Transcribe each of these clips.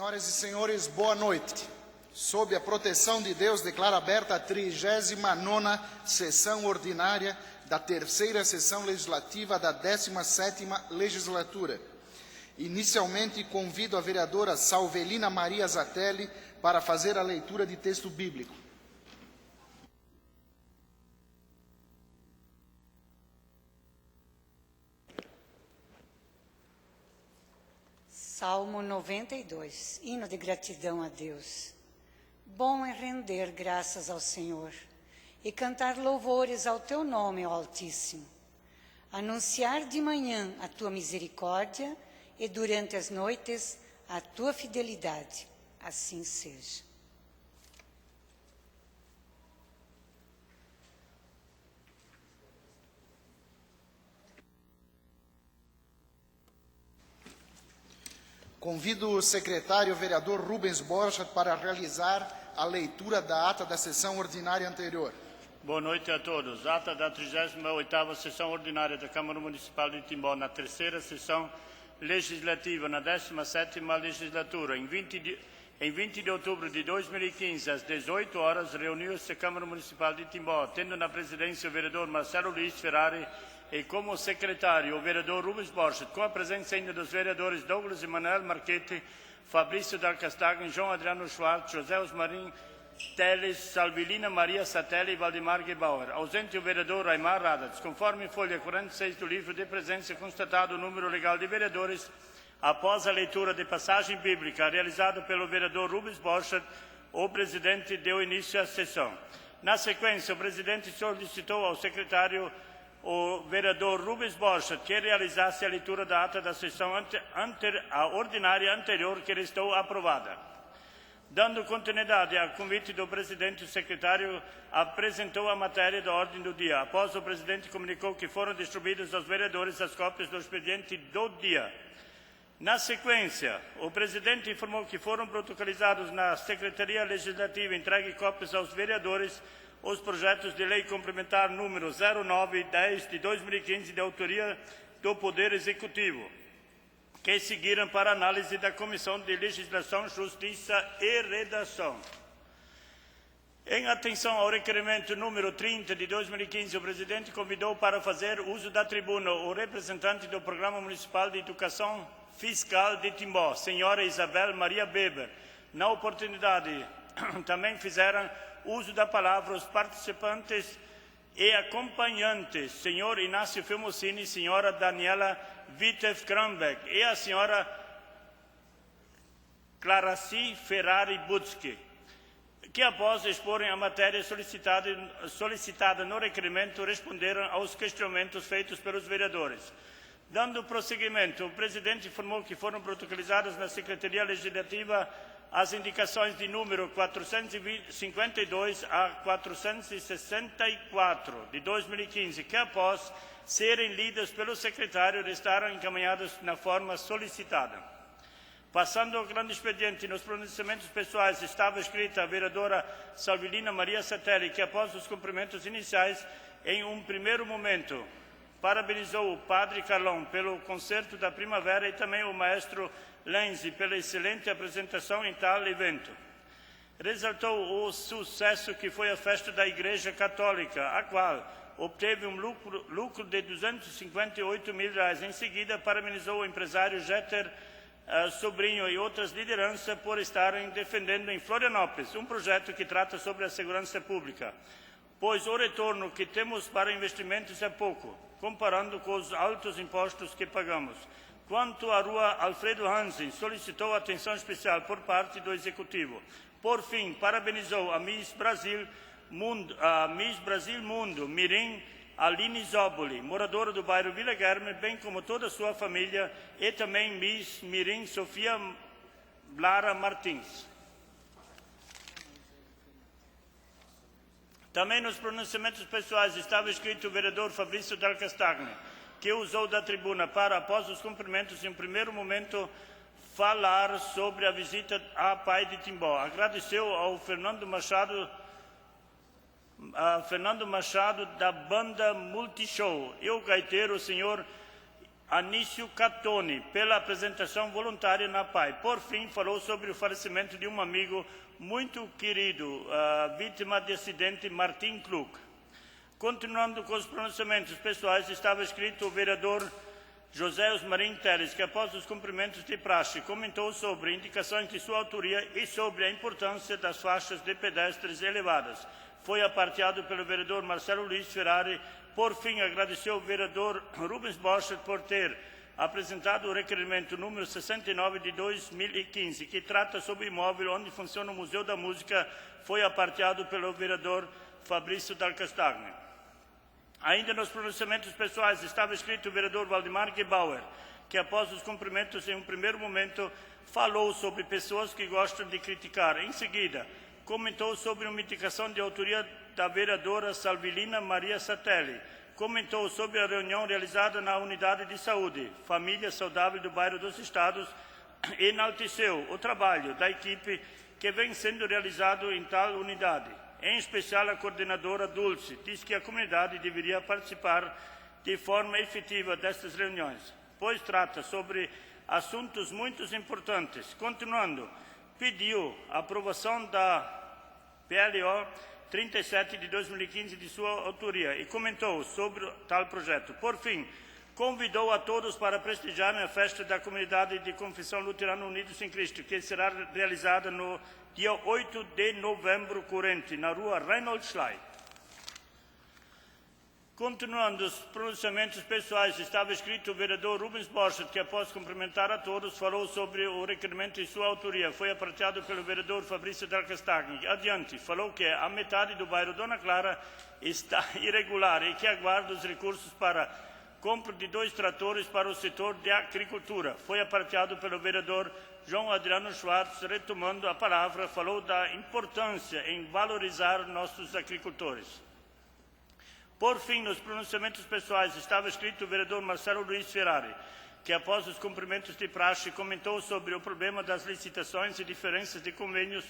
Senhoras e senhores, boa noite. Sob a proteção de Deus, declaro aberta a 39ª sessão ordinária da terceira sessão legislativa da 17ª legislatura. Inicialmente, convido a vereadora Salvelina Maria Zatelli para fazer a leitura de texto bíblico. Salmo 92, hino de gratidão a Deus. Bom é render graças ao Senhor e cantar louvores ao teu nome, ó Altíssimo. Anunciar de manhã a tua misericórdia e durante as noites a tua fidelidade. Assim seja. Convido o secretário vereador Rubens Borchardt para realizar a leitura da ata da sessão ordinária anterior. Boa noite a todos. Ata da 38ª sessão ordinária da Câmara Municipal de Timbó, na terceira sessão legislativa, na 17ª legislatura. Em 20 de outubro de 2015, às 18 horas, reuniu-se a Câmara Municipal de Timbó, tendo na presidência o vereador Marcelo Luiz Ferrari e como secretário o vereador Rubens Borchardt, com a presença ainda dos vereadores Douglas Emanuel Marchetti, Fabrício Del Castagne, João Adriano Schwartz, José Osmarim Teles, Salvelina Maria Zatelli e Valdemar Gebauer. Ausente o vereador Aymar Radatz. Conforme folha 46 do livro de presença, constatado o número legal de vereadores, após a leitura de passagem bíblica realizada pelo vereador Rubens Borchardt, o presidente deu início à sessão. Na sequência, o presidente solicitou ao secretário o vereador Rubens Borchardt que realizasse a leitura da ata da sessão ordinária anterior, que restou aprovada. Dando continuidade ao convite do presidente, o secretário apresentou a matéria da ordem do dia. Após, o presidente comunicou que foram distribuídas aos vereadores as cópias do expediente do dia. Na sequência, o presidente informou que foram protocolizados na Secretaria Legislativa entregue cópias aos vereadores os projetos de lei complementar número 09 e 10 de 2015, de autoria do Poder Executivo, que seguiram para análise da Comissão de Legislação, Justiça e Redação. Em atenção ao requerimento número 30 de 2015, o presidente convidou para fazer uso da tribuna o representante do Programa Municipal de Educação Fiscal de Timbó, senhora Isabel Maria Weber. Na oportunidade, também fizeram uso da palavra os participantes e acompanhantes, senhor Inácio Filmocini, senhora Daniela Wittev Krambeck e a senhora Claraci Ferrari Butzki, que após exporem a matéria solicitada no requerimento, responderam aos questionamentos feitos pelos vereadores. Dando prosseguimento, o presidente informou que foram protocolizadas na Secretaria Legislativa as indicações de número 452 a 464 de 2015, que após serem lidas pelo secretário, restaram encaminhadas na forma solicitada. Passando ao grande expediente, nos pronunciamentos pessoais estava escrita a vereadora Salvelina Maria Zatelli, que após os cumprimentos iniciais, em um primeiro momento, parabenizou o padre Carlão pelo concerto da primavera e também o maestro Lenzi pela excelente apresentação em tal evento. Ressaltou o sucesso que foi a festa da Igreja Católica, a qual obteve um lucro de R$258 mil. Em seguida, parabenizou o empresário Jeter Sobrinho e outras lideranças por estarem defendendo em Florianópolis um projeto que trata sobre a segurança pública, pois o retorno que temos para investimentos é pouco, comparando com os altos impostos que pagamos. Quanto à rua Alfredo Hansen, solicitou atenção especial por parte do Executivo. Por fim, parabenizou a Miss Brasil Mundo, Mirim Aline Zoboli, moradora do bairro Vila Guilherme, bem como toda a sua família, e também Miss Mirim Sofia Lara Martins. Também nos pronunciamentos pessoais estava escrito o vereador Fabrício Del Castagne, que usou da tribuna para, após os cumprimentos, em primeiro momento, falar sobre a visita à Pai de Timbó. Agradeceu ao Fernando Machado da banda Multishow e o gaiteiro, o senhor Anício Catoni, pela apresentação voluntária na PAI. Por fim, falou sobre o falecimento de um amigo muito querido, vítima de acidente, Martin Klug. Continuando com os pronunciamentos pessoais, estava escrito o vereador José Osmarim Teles, que após os cumprimentos de praxe, comentou sobre indicações de sua autoria e sobre a importância das faixas de pedestres elevadas. Foi aparteado pelo vereador Marcelo Luiz Ferrari. Por fim, agradeceu ao vereador Rubens Borchardt por ter apresentado o requerimento número 69 de 2015, que trata sobre o imóvel onde funciona o Museu da Música. Foi aparteado pelo vereador Fabrício Dal Castagna. Ainda nos pronunciamentos pessoais estava escrito o vereador Valdemar Gebauer, que após os cumprimentos, em um primeiro momento, falou sobre pessoas que gostam de criticar. Em seguida, comentou sobre uma indicação de autoria da vereadora Salvilina Maria Satelli. Comentou sobre a reunião realizada na Unidade de Saúde, Família Saudável do Bairro dos Estados, e enalteceu o trabalho da equipe que vem sendo realizado em tal unidade. Em especial, a coordenadora Dulce diz que a comunidade deveria participar de forma efetiva destas reuniões, pois trata sobre assuntos muito importantes. Continuando, pediu a aprovação da PLO 37 de 2015 de sua autoria e comentou sobre tal projeto. Por fim, convidou a todos para prestigiarem a festa da comunidade de Confissão Luterana Unidos em Cristo, que será realizada no dia 8 de novembro corrente, na rua Reinhold Schley. Continuando os pronunciamentos pessoais, estava escrito o vereador Rubens Borchardt, que após cumprimentar a todos, falou sobre o requerimento e sua autoria. Foi aparteado pelo vereador Fabrício Dal Castagna. Adiante, falou que a metade do bairro Dona Clara está irregular e que aguarda os recursos para compra de 2 tratores para o setor de agricultura. Foi aparteado pelo vereador João Adriano Schwartz. Retomando a palavra, falou da importância em valorizar nossos agricultores. Por fim, nos pronunciamentos pessoais, estava escrito o vereador Marcelo Luiz Ferrari, que após os cumprimentos de praxe, comentou sobre o problema das licitações e diferenças de convênios,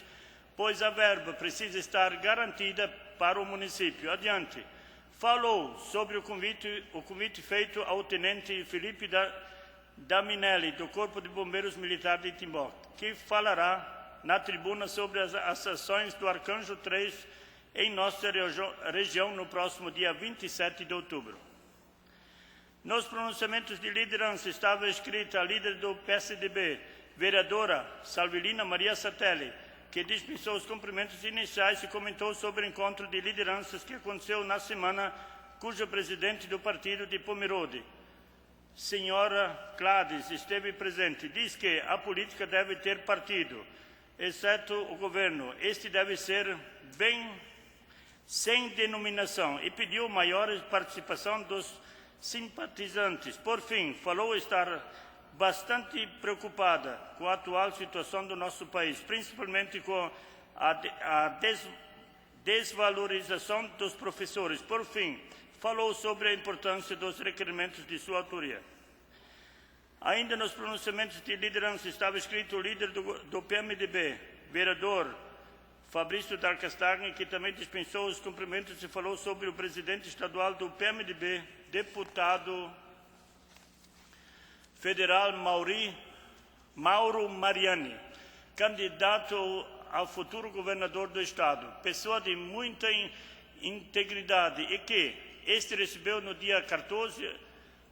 pois a verba precisa estar garantida para o município. Adiante, falou sobre o convite feito ao tenente Felipe Daminelli, do Corpo de Bombeiros Militar de Timbó, que falará na tribuna sobre as ações do Arcanjo 3 em nossa região no próximo dia 27 de outubro. Nos pronunciamentos de liderança estava escrita a líder do PSDB, vereadora Salvilina Maria Satelli, que dispensou os cumprimentos iniciais e comentou sobre o encontro de lideranças que aconteceu na semana, cujo presidente do partido de Pomerode, senhora Gladys, esteve presente. Diz que a política deve ter partido, exceto o governo. Este deve ser sem denominação, e pediu maior participação dos simpatizantes. Por fim, falou estar bastante preocupada com a atual situação do nosso país, principalmente com a desvalorização dos professores. Por fim, falou sobre a importância dos requerimentos de sua autoria. Ainda nos pronunciamentos de liderança estava escrito o líder do PMDB, vereador Fabrício Dal Castagna, que também dispensou os cumprimentos e falou sobre o presidente estadual do PMDB, deputado federal Mauro Mariani, candidato ao futuro governador do estado, pessoa de muita integridade, e que este recebeu no dia 14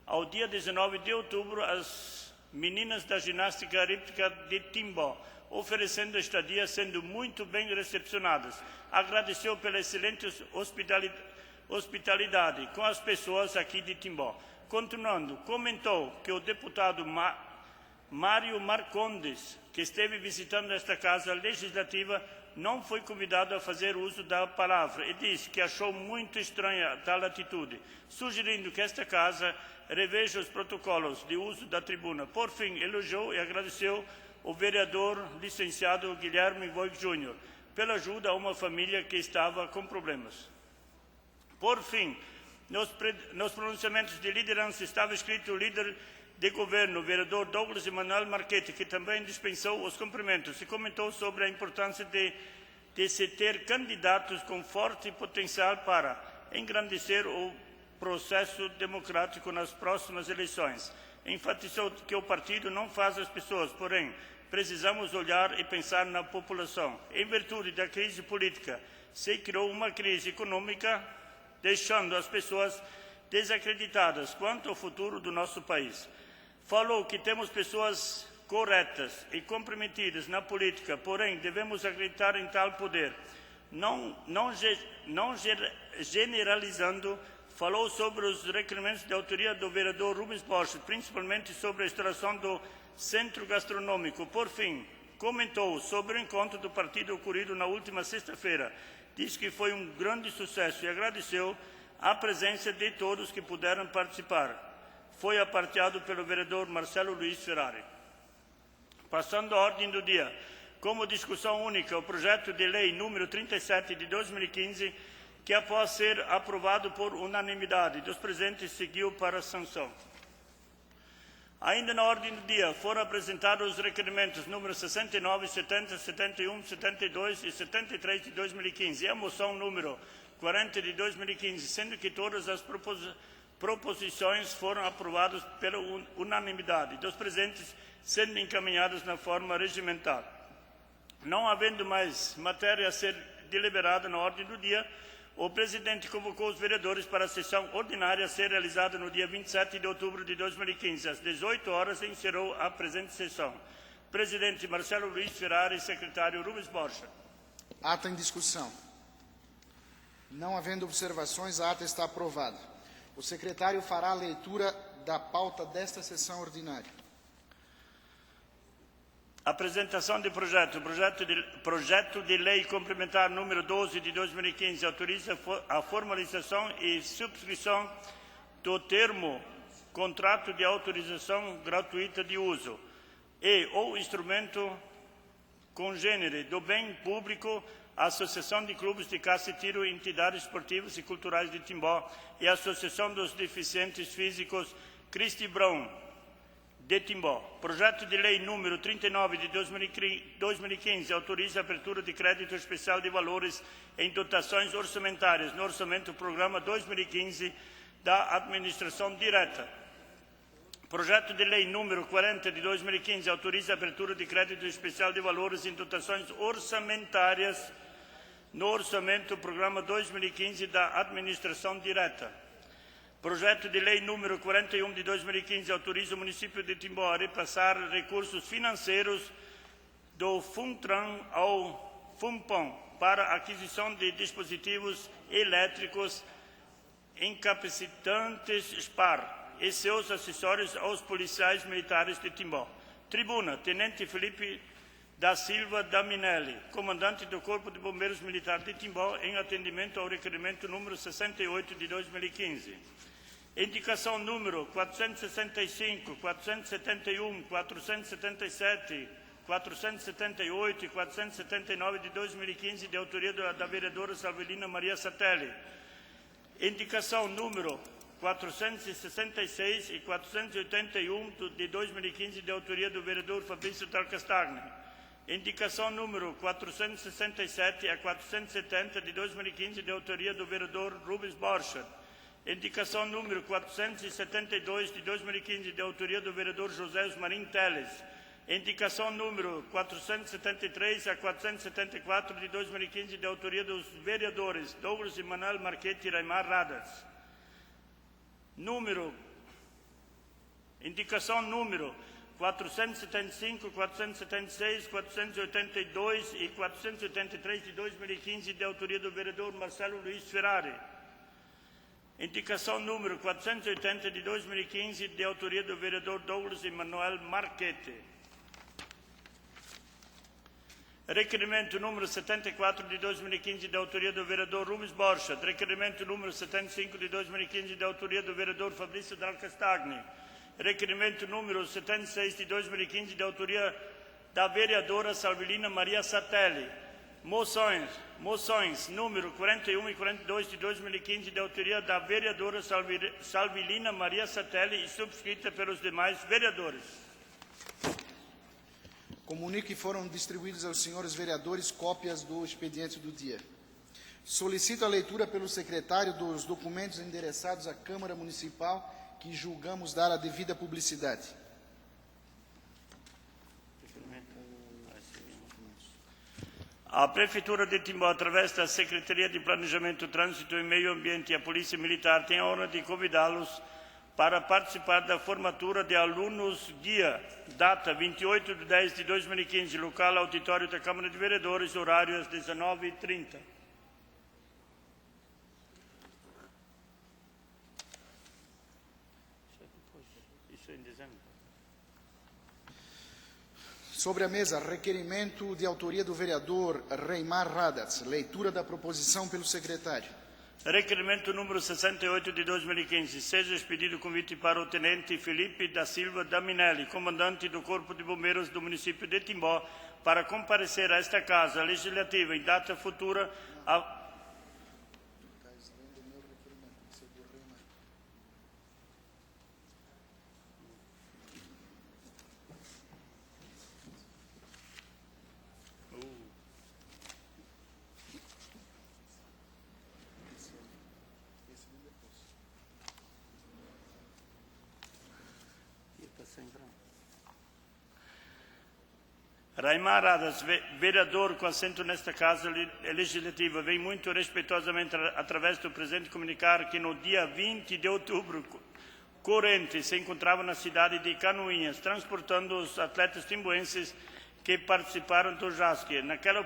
ao dia 19 de outubro as meninas da ginástica rítmica de Timbó, oferecendo estadia, sendo muito bem recepcionadas. Agradeceu pela excelente hospitalidade com as pessoas aqui de Timbó. Continuando, comentou que o deputado Mário Marcondes, que esteve visitando esta casa legislativa, não foi convidado a fazer uso da palavra e disse que achou muito estranha tal atitude, sugerindo que esta casa reveja os protocolos de uso da tribuna. Por fim, elogiou e agradeceu o vereador licenciado Guilherme Voig Júnior pela ajuda a uma família que estava com problemas. Por fim, nos pronunciamentos de liderança estava escrito o líder de governo, o vereador Douglas Emanuel Marchetti, que também dispensou os cumprimentos e comentou sobre a importância de se ter candidatos com forte potencial para engrandecer o processo democrático nas próximas eleições. Enfatizou que o partido não faz as pessoas, porém, precisamos olhar e pensar na população. Em virtude da crise política, se criou uma crise econômica, deixando as pessoas desacreditadas quanto ao futuro do nosso país. Falou que temos pessoas corretas e comprometidas na política, porém devemos acreditar em tal poder. Não generalizando, falou sobre os requerimentos de autoria do vereador Rubens Borges, principalmente sobre a instalação do centro gastronômico. Por fim, comentou sobre o encontro do partido ocorrido na última sexta-feira. Disse que foi um grande sucesso e agradeceu a presença de todos que puderam participar. Foi aparteado pelo vereador Marcelo Luiz Ferrari. Passando à ordem do dia, como discussão única, o projeto de lei número 37 de 2015, que após ser aprovado por unanimidade dos presentes, seguiu para sanção. Ainda na ordem do dia, foram apresentados os requerimentos número 69, 70, 71, 72 e 73 de 2015 e a moção número 40 de 2015, sendo que todas as proposições foram aprovadas pela unanimidade dos presentes, sendo encaminhadas na forma regimental. Não havendo mais matéria a ser deliberada na ordem do dia, o presidente convocou os vereadores para a sessão ordinária a ser realizada no dia 27 de outubro de 2015, às 18 horas, e encerrou a presente sessão. Presidente Marcelo Luiz Ferrari, secretário Rubens Borges. Ata em discussão. Não havendo observações, a ata está aprovada. O secretário fará a leitura da pauta desta sessão ordinária. Apresentação de projeto de lei complementar número 12 de 2015 autoriza a formalização e subscrição do termo contrato de autorização gratuita de uso e ou instrumento congênere do bem público, a Associação de Clubes de Caça e Tiro, Entidades Esportivas e Culturais de Timbó e a Associação dos Deficientes Físicos Cristi Brown de Timbó. Projeto de lei número 39 de 2015 autoriza a abertura de crédito especial de valores em dotações orçamentárias no orçamento programa 2015 da administração direta. Projeto de lei número 40 de 2015 autoriza a abertura de crédito especial de valores em dotações orçamentárias no orçamento programa 2015 da administração direta. Projeto de lei número 41 de 2015 autoriza o município de Timbó a repassar recursos financeiros do FUNTRAN ao FUNPON para aquisição de dispositivos elétricos incapacitantes SPAR e seus acessórios aos policiais militares de Timbó. Tribuna, Tenente Felipe da Silva Daminelli, comandante do Corpo de Bombeiros Militar de Timbó, em atendimento ao requerimento número 68 de 2015. Indicação número 465, 471, 477, 478 e 479 de 2015, de autoria da vereadora Salvelina Maria Satelli. Indicação número 466 e 481 de 2015, de autoria do vereador Fabrício Talcastagni. Indicação número 467 a 470 de 2015, de autoria do vereador Rubens Borges. Indicação número 472 de 2015, de autoria do vereador José Osmarim Teles. Indicação número 473 a 474 de 2015, de autoria dos vereadores Douglas Emanuel Marchetti e Raimar Radas. Indicação número 475, 476, 482 e 483 de 2015, de autoria do vereador Marcelo Luiz Ferrari. Indicação número 480 de 2015, de autoria do vereador Douglas Emanuel Marchetti. Requerimento número 74 de 2015, de autoria do vereador Rubens Borges. Requerimento número 75 de 2015, de autoria do vereador Fabrício Dalcastagni. Requerimento número 76 de 2015, de autoria da vereadora Salvelina Maria Satelli. Moções número 41 e 42 de 2015, de autoria da vereadora Salvelina Maria Satelli e subscrita pelos demais vereadores. Comunico que foram distribuídos aos senhores vereadores cópias do expediente do dia. Solicito a leitura pelo secretário dos documentos endereçados à Câmara Municipal que julgamos dar a devida publicidade. A Prefeitura de Timbó, através da Secretaria de Planejamento, Trânsito e Meio Ambiente e a Polícia Militar, tem a honra de convidá-los para participar da formatura de alunos guia, data 28/10/2015, local auditório da Câmara de Vereadores, horário às 19h30. Isso é em dezembro. Sobre a mesa, requerimento de autoria do vereador Reimar Radatz. Leitura da proposição pelo secretário. Requerimento número 68 de 2015. Seja expedido convite para o tenente Felipe da Silva Daminelli, comandante do Corpo de Bombeiros do município de Timbó, para comparecer a esta Casa Legislativa em data futura Reimar Radatz, vereador com assento nesta Casa Legislativa, vem muito respeitosamente, através do presente, comunicar que no dia 20 de outubro corrente se encontrava na cidade de Canoinhas, transportando os atletas timboenses que participaram do JASC. Naquela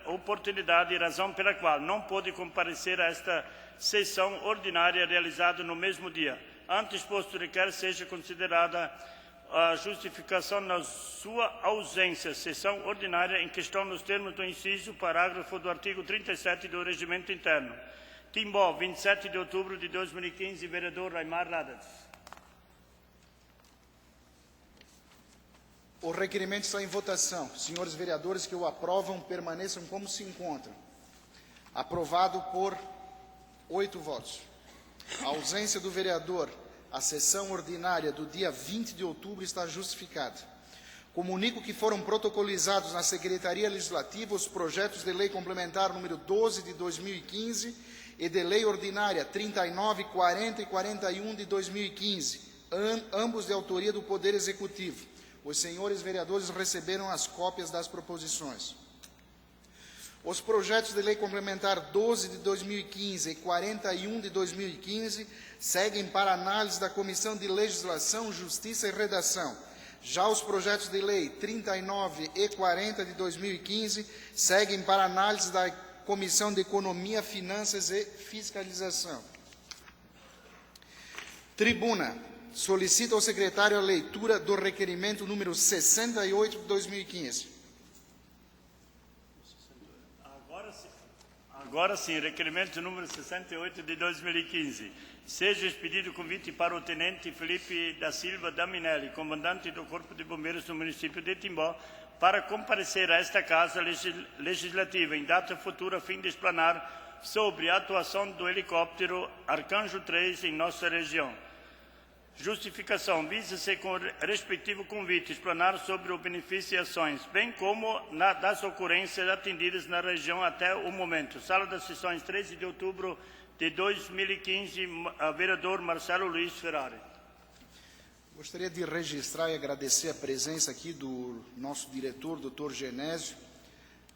oportunidade, razão pela qual não pôde comparecer a esta sessão ordinária realizada no mesmo dia. Antes posto, requer seja considerada a justificação na sua ausência, sessão ordinária em questão nos termos do inciso, parágrafo do artigo 37 do Regimento Interno. Timbó, 27 de outubro de 2015, vereador Reimar Radatz. O requerimento está em votação. Senhores vereadores que o aprovam, permaneçam como se encontram. Aprovado por 8 votos. A ausência do vereador, a sessão ordinária do dia 20 de outubro está justificada. Comunico que foram protocolizados na Secretaria Legislativa os projetos de lei complementar número 12 de 2015 e de lei ordinária 39, 40 e 41 de 2015, ambos de autoria do Poder Executivo. Os senhores vereadores receberam as cópias das proposições. Os projetos de lei complementar 12 de 2015 e 41 de 2015 seguem para análise da Comissão de Legislação, Justiça e Redação. Já os projetos de lei 39 e 40 de 2015 seguem para análise da Comissão de Economia, Finanças e Fiscalização. Tribuna. Solicita ao secretário a leitura do requerimento número 68 de 2015. Agora sim, requerimento número 68 de 2015. Seja expedido convite para o tenente Felipe da Silva Daminelli, comandante do Corpo de Bombeiros do município de Timbó, para comparecer a esta Casa Legislativa em data futura a fim de explanar sobre a atuação do helicóptero Arcanjo 3 em nossa região. Justificação. Visa-se com o respectivo convite explanar sobre o benefício e ações, bem como das ocorrências atendidas na região até o momento. Sala das Sessões, 13 de outubro de 2015, vereador Marcelo Luiz Ferrari. Gostaria de registrar e agradecer a presença aqui do nosso diretor, Dr. Genésio,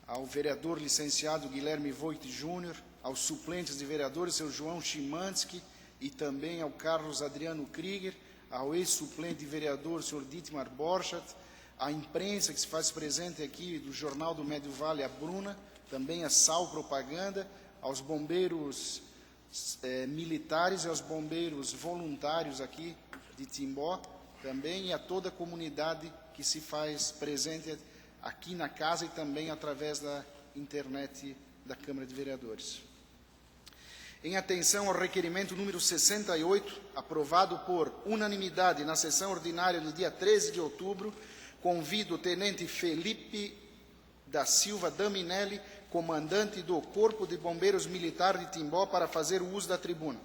ao vereador licenciado Guilherme Voigt Júnior, aos suplentes de vereadores, seu João Chimansky, e também ao Carlos Adriano Krieger, ao ex-suplente de vereador, senhor Dietmar Borchardt, à imprensa que se faz presente aqui do Jornal do Médio Vale, a Bruna, também a SAL Propaganda, aos bombeiros militares e aos bombeiros voluntários aqui de Timbó, também e a toda a comunidade que se faz presente aqui na casa e também através da internet da Câmara de Vereadores. Em atenção ao requerimento número 68, aprovado por unanimidade na sessão ordinária do dia 13 de outubro, convido o tenente Felipe da Silva Daminelli, comandante do Corpo de Bombeiros Militar de Timbó, para fazer o uso da tribuna.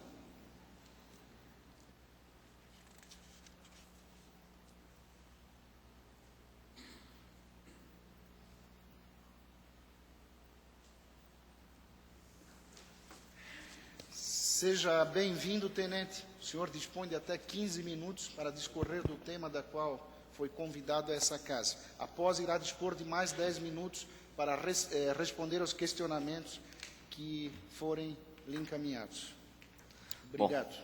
Seja bem-vindo, tenente. O senhor dispõe de até 15 minutos para discorrer do tema da qual foi convidado a essa casa. Após, irá dispor de mais 10 minutos para responder aos questionamentos que forem lhe encaminhados. Obrigado.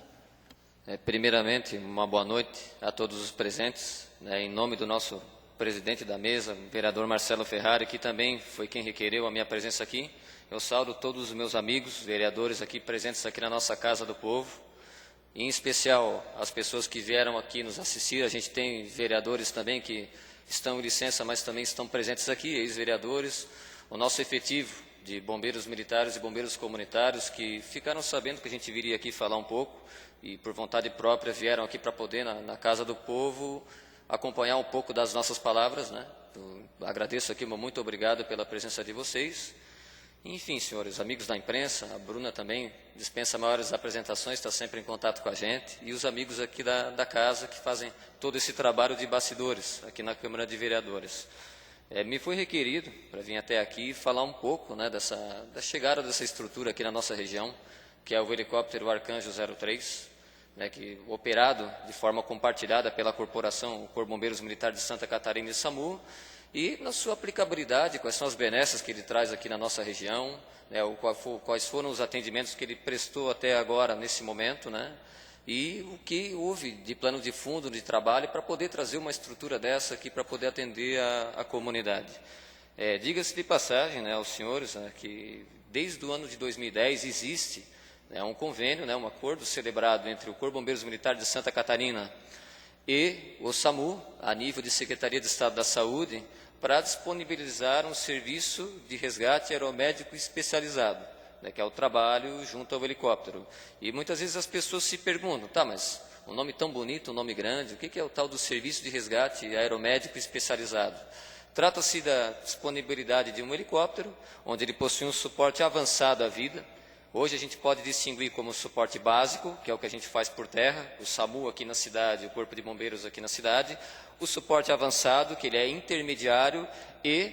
Primeiramente, uma boa noite a todos os presentes, em nome do nosso presidente da mesa, o vereador Marcelo Ferrari, que também foi quem requereu a minha presença aqui. Eu saúdo todos os meus amigos, vereadores aqui presentes aqui na nossa Casa do Povo, em especial as pessoas que vieram aqui nos assistir. A gente tem vereadores também que estão em licença, mas também estão presentes aqui, ex-vereadores, o nosso efetivo de bombeiros militares e bombeiros comunitários, que ficaram sabendo que a gente viria aqui falar um pouco e, por vontade própria, vieram aqui para poder, na Casa do Povo, acompanhar um pouco das nossas palavras, né? Eu agradeço aqui, muito obrigado pela presença de vocês. Enfim, senhores, amigos da imprensa, a Bruna também dispensa maiores apresentações, está sempre em contato com a gente, e os amigos aqui da casa que fazem todo esse trabalho de bastidores aqui na Câmara de Vereadores. Me foi requerido para vir até aqui e falar um pouco, né, da chegada dessa estrutura aqui na nossa região, que é o helicóptero Arcanjo 03, né, que operado de forma compartilhada pela corporação, o Corpo de Bombeiros Militar de Santa Catarina e SAMU, e na sua aplicabilidade, quais são as benesses que ele traz aqui na nossa região, né, quais foram os atendimentos que ele prestou até agora, nesse momento, né, e o que houve de plano de fundo, de trabalho, para poder trazer uma estrutura dessa aqui, para poder atender a comunidade. Diga-se de passagem, né, aos senhores, né, que desde o ano de 2010 existe, né, um convênio, né, um acordo celebrado entre o Corpo de Bombeiros Militar de Santa Catarina e o SAMU, a nível de Secretaria de Estado da Saúde, para disponibilizar um serviço de resgate aeromédico especializado, né, que é o trabalho junto ao helicóptero. E muitas vezes as pessoas se perguntam, tá, mas um nome tão bonito, um nome grande, o que é o tal do serviço de resgate aeromédico especializado? Trata-se da disponibilidade de um helicóptero, onde ele possui um suporte avançado à vida. Hoje a gente pode distinguir como suporte básico, que é o que a gente faz por terra, o SAMU aqui na cidade, o Corpo de Bombeiros aqui na cidade, o suporte avançado, que ele é intermediário, e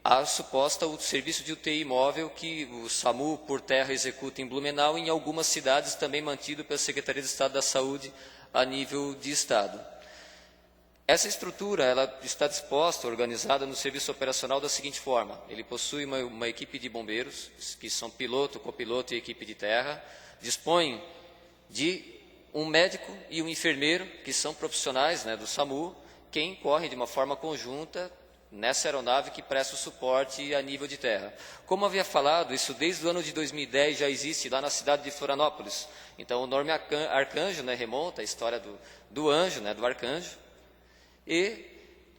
o serviço de UTI móvel, que o SAMU por terra executa em Blumenau e em algumas cidades também mantido pela Secretaria de Estado da Saúde a nível de Estado. Essa estrutura ela está disposta, organizada no serviço operacional da seguinte forma: ele possui uma equipe de bombeiros, que são piloto, copiloto e equipe de terra, dispõe de um médico e um enfermeiro, que são profissionais, né, do SAMU, quem corre de uma forma conjunta nessa aeronave que presta o suporte a nível de terra. Como havia falado, isso desde o ano de 2010 já existe lá na cidade de Florianópolis. Então o nome Arcanjo, né, remonta à história do anjo, né, do arcanjo. E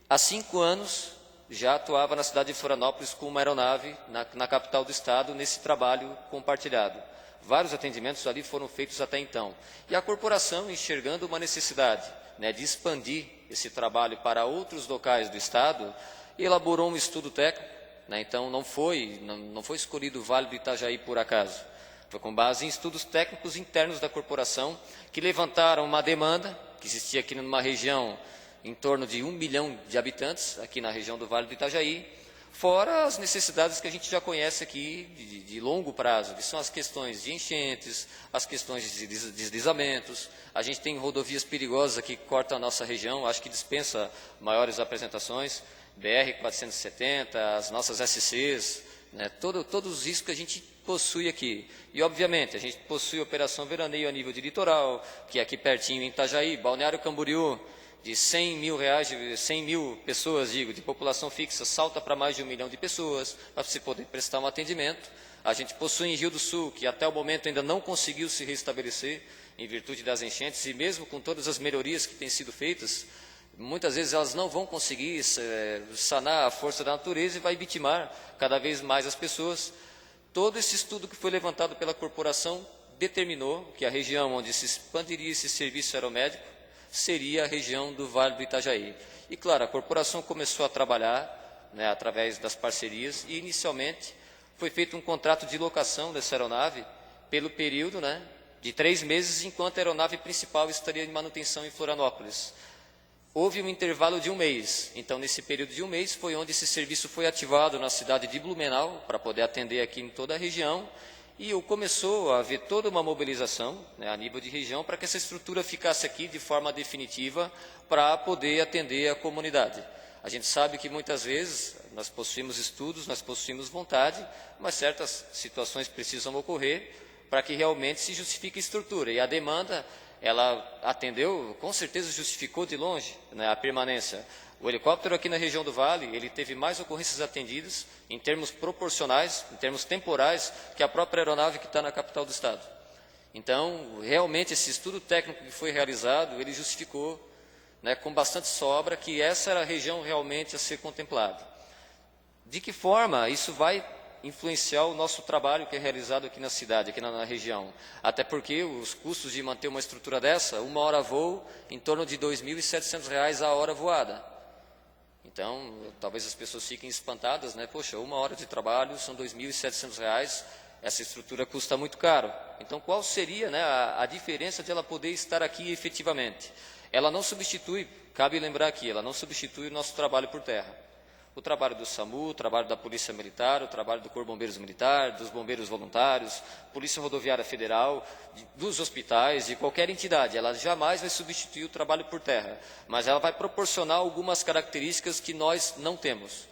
há 5 anos já atuava na cidade de Florianópolis com uma aeronave na capital do estado nesse trabalho compartilhado. Vários atendimentos ali foram feitos até então. E a corporação, enxergando uma necessidade, né, de expandir esse trabalho para outros locais do estado, elaborou um estudo técnico, né, então não foi escolhido o Vale do Itajaí por acaso. Foi com base em estudos técnicos internos da corporação, que levantaram uma demanda que existia aqui numa região em torno de 1 milhão de habitantes, aqui na região do Vale do Itajaí, fora as necessidades que a gente já conhece aqui de longo prazo, que são as questões de enchentes, as questões de deslizamentos. A gente tem rodovias perigosas aqui que cortam a nossa região, acho que dispensa maiores apresentações, BR-470, as nossas SCs, né, todos isso que a gente possui aqui. E, obviamente, a gente possui Operação Veraneio a nível de litoral, que é aqui pertinho em Itajaí, Balneário Camboriú, de 100 mil pessoas, de população fixa, salta para mais de 1 milhão de pessoas, para se poder prestar um atendimento. A gente possui em Rio do Sul, que até o momento ainda não conseguiu se restabelecer, em virtude das enchentes, e mesmo com todas as melhorias que têm sido feitas, muitas vezes elas não vão conseguir sanar a força da natureza e vai vitimar cada vez mais as pessoas. Todo esse estudo que foi levantado pela corporação determinou que a região onde se expandiria esse serviço aeromédico seria a região do Vale do Itajaí. E, claro, a corporação começou a trabalhar, né, através das parcerias, e inicialmente foi feito um contrato de locação dessa aeronave pelo período, né, de 3 meses, enquanto a aeronave principal estaria em manutenção em Florianópolis. Houve um intervalo de 1 mês, então nesse período de 1 mês foi onde esse serviço foi ativado na cidade de Blumenau, para poder atender aqui em toda a região, E começou a haver toda uma mobilização, né, a nível de região, para que essa estrutura ficasse aqui de forma definitiva para poder atender a comunidade. A gente sabe que muitas vezes nós possuímos estudos, nós possuímos vontade, mas certas situações precisam ocorrer para que realmente se justifique a estrutura. E a demanda, ela atendeu, com certeza justificou de longe, né, a permanência. O helicóptero aqui na região do Vale, ele teve mais ocorrências atendidas em termos proporcionais, em termos temporais, que a própria aeronave que está na capital do estado. Então, realmente, esse estudo técnico que foi realizado, ele justificou, né, com bastante sobra, que essa era a região realmente a ser contemplada. De que forma isso vai influenciar o nosso trabalho que é realizado aqui na cidade, aqui na região? Até porque os custos de manter uma estrutura dessa, 1 hora voo, em torno de R$ 2.700 a hora voada. Então, talvez as pessoas fiquem espantadas, né? Poxa, 1 hora de trabalho são R$ 2.700, essa estrutura custa muito caro. Então, qual seria, né, a diferença de ela poder estar aqui efetivamente? Ela não substitui, cabe lembrar aqui, ela não substitui o nosso trabalho por terra. O trabalho do SAMU, o trabalho da Polícia Militar, o trabalho do Corpo de Bombeiros Militar, dos Bombeiros Voluntários, Polícia Rodoviária Federal, dos hospitais, de qualquer entidade. Ela jamais vai substituir o trabalho por terra, mas ela vai proporcionar algumas características que nós não temos.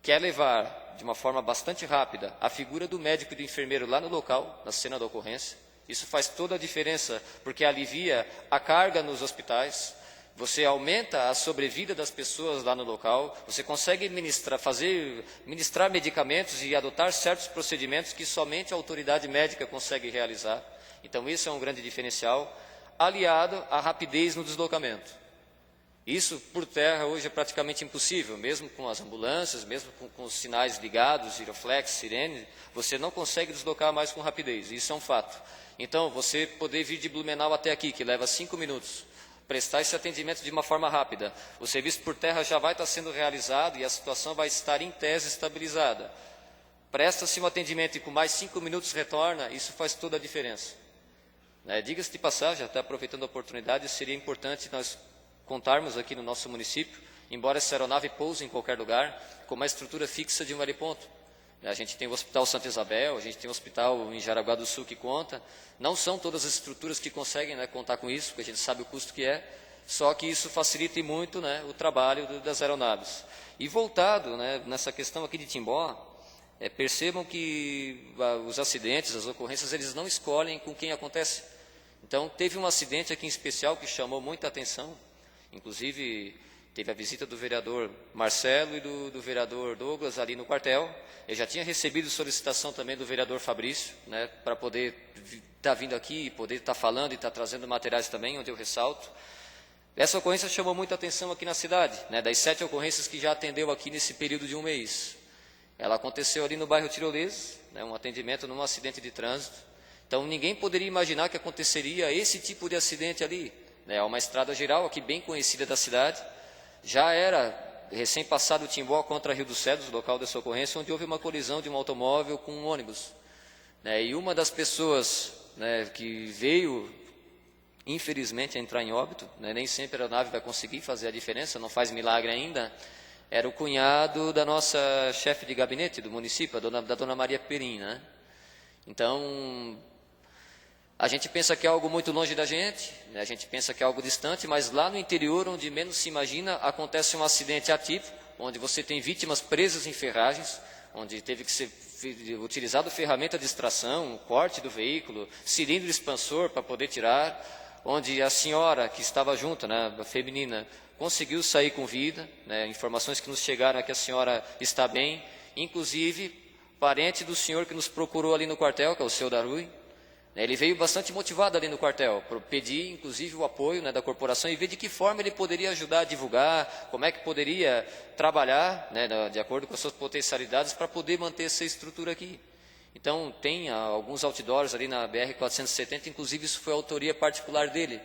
Quer levar, de uma forma bastante rápida, a figura do médico e do enfermeiro lá no local, na cena da ocorrência. Isso faz toda a diferença, porque alivia a carga nos hospitais. Você aumenta a sobrevida das pessoas lá no local, você consegue ministrar medicamentos e adotar certos procedimentos que somente a autoridade médica consegue realizar. Então, isso é um grande diferencial, aliado à rapidez no deslocamento. Isso, por terra, hoje é praticamente impossível, mesmo com as ambulâncias, mesmo com os sinais ligados, giroflex, sirene, você não consegue deslocar mais com rapidez, isso é um fato. Então, você poder vir de Blumenau até aqui, que leva 5 minutos, prestar esse atendimento de uma forma rápida. O serviço por terra já vai estar sendo realizado e a situação vai estar em tese estabilizada. Presta-se um atendimento e com mais 5 minutos retorna, isso faz toda a diferença. Diga-se de passagem, até aproveitando a oportunidade, seria importante nós contarmos aqui no nosso município, embora essa aeronave pouse em qualquer lugar, com uma estrutura fixa de um heliponto. A gente tem o Hospital Santa Isabel, a gente tem o Hospital em Jaraguá do Sul que conta. Não são todas as estruturas que conseguem, né, contar com isso, porque a gente sabe o custo que é, só que isso facilita muito, né, o trabalho das aeronaves. E voltado, né, nessa questão aqui de Timbó, percebam que os acidentes, as ocorrências, eles não escolhem com quem acontece. Então, teve um acidente aqui em especial que chamou muita atenção, inclusive teve a visita do vereador Marcelo e do vereador Douglas ali no quartel. Eu já tinha recebido solicitação também do vereador Fabrício, né, para poder estar vindo aqui, poder estar falando e estar trazendo materiais também, onde eu ressalto. Essa ocorrência chamou muita atenção aqui na cidade, né, das 7 ocorrências que já atendeu aqui nesse período de 1 mês. Ela aconteceu ali no bairro Tirolês, né, um atendimento num acidente de trânsito. Então, ninguém poderia imaginar que aconteceria esse tipo de acidente ali. É uma estrada geral aqui bem conhecida da cidade. Já era recém-passado o Timbó contra Rio dos Cedros, local dessa ocorrência, onde houve uma colisão de um automóvel com um ônibus. E uma das pessoas, né, que veio, infelizmente, a entrar em óbito, né, nem sempre a aeronave vai conseguir fazer a diferença, não faz milagre ainda, era o cunhado da nossa chefe de gabinete do município, da dona Maria Perim, né? Então, a gente pensa que é algo muito longe da gente, né? A gente pensa que é algo distante, mas lá no interior, onde menos se imagina, acontece um acidente atípico, onde você tem vítimas presas em ferragens, onde teve que ser utilizado ferramenta de extração, o corte do veículo, cilindro expansor para poder tirar, onde a senhora que estava junto, né, a feminina, conseguiu sair com vida, né? Informações que nos chegaram é que a senhora está bem, inclusive parente do senhor que nos procurou ali no quartel, que é o seu Darui. Ele veio bastante motivado ali no quartel, para pedir, inclusive, o apoio, né, da corporação e ver de que forma ele poderia ajudar a divulgar, como é que poderia trabalhar, né, de acordo com as suas potencialidades, para poder manter essa estrutura aqui. Então, tem alguns outdoors ali na BR-470, inclusive isso foi autoria particular dele.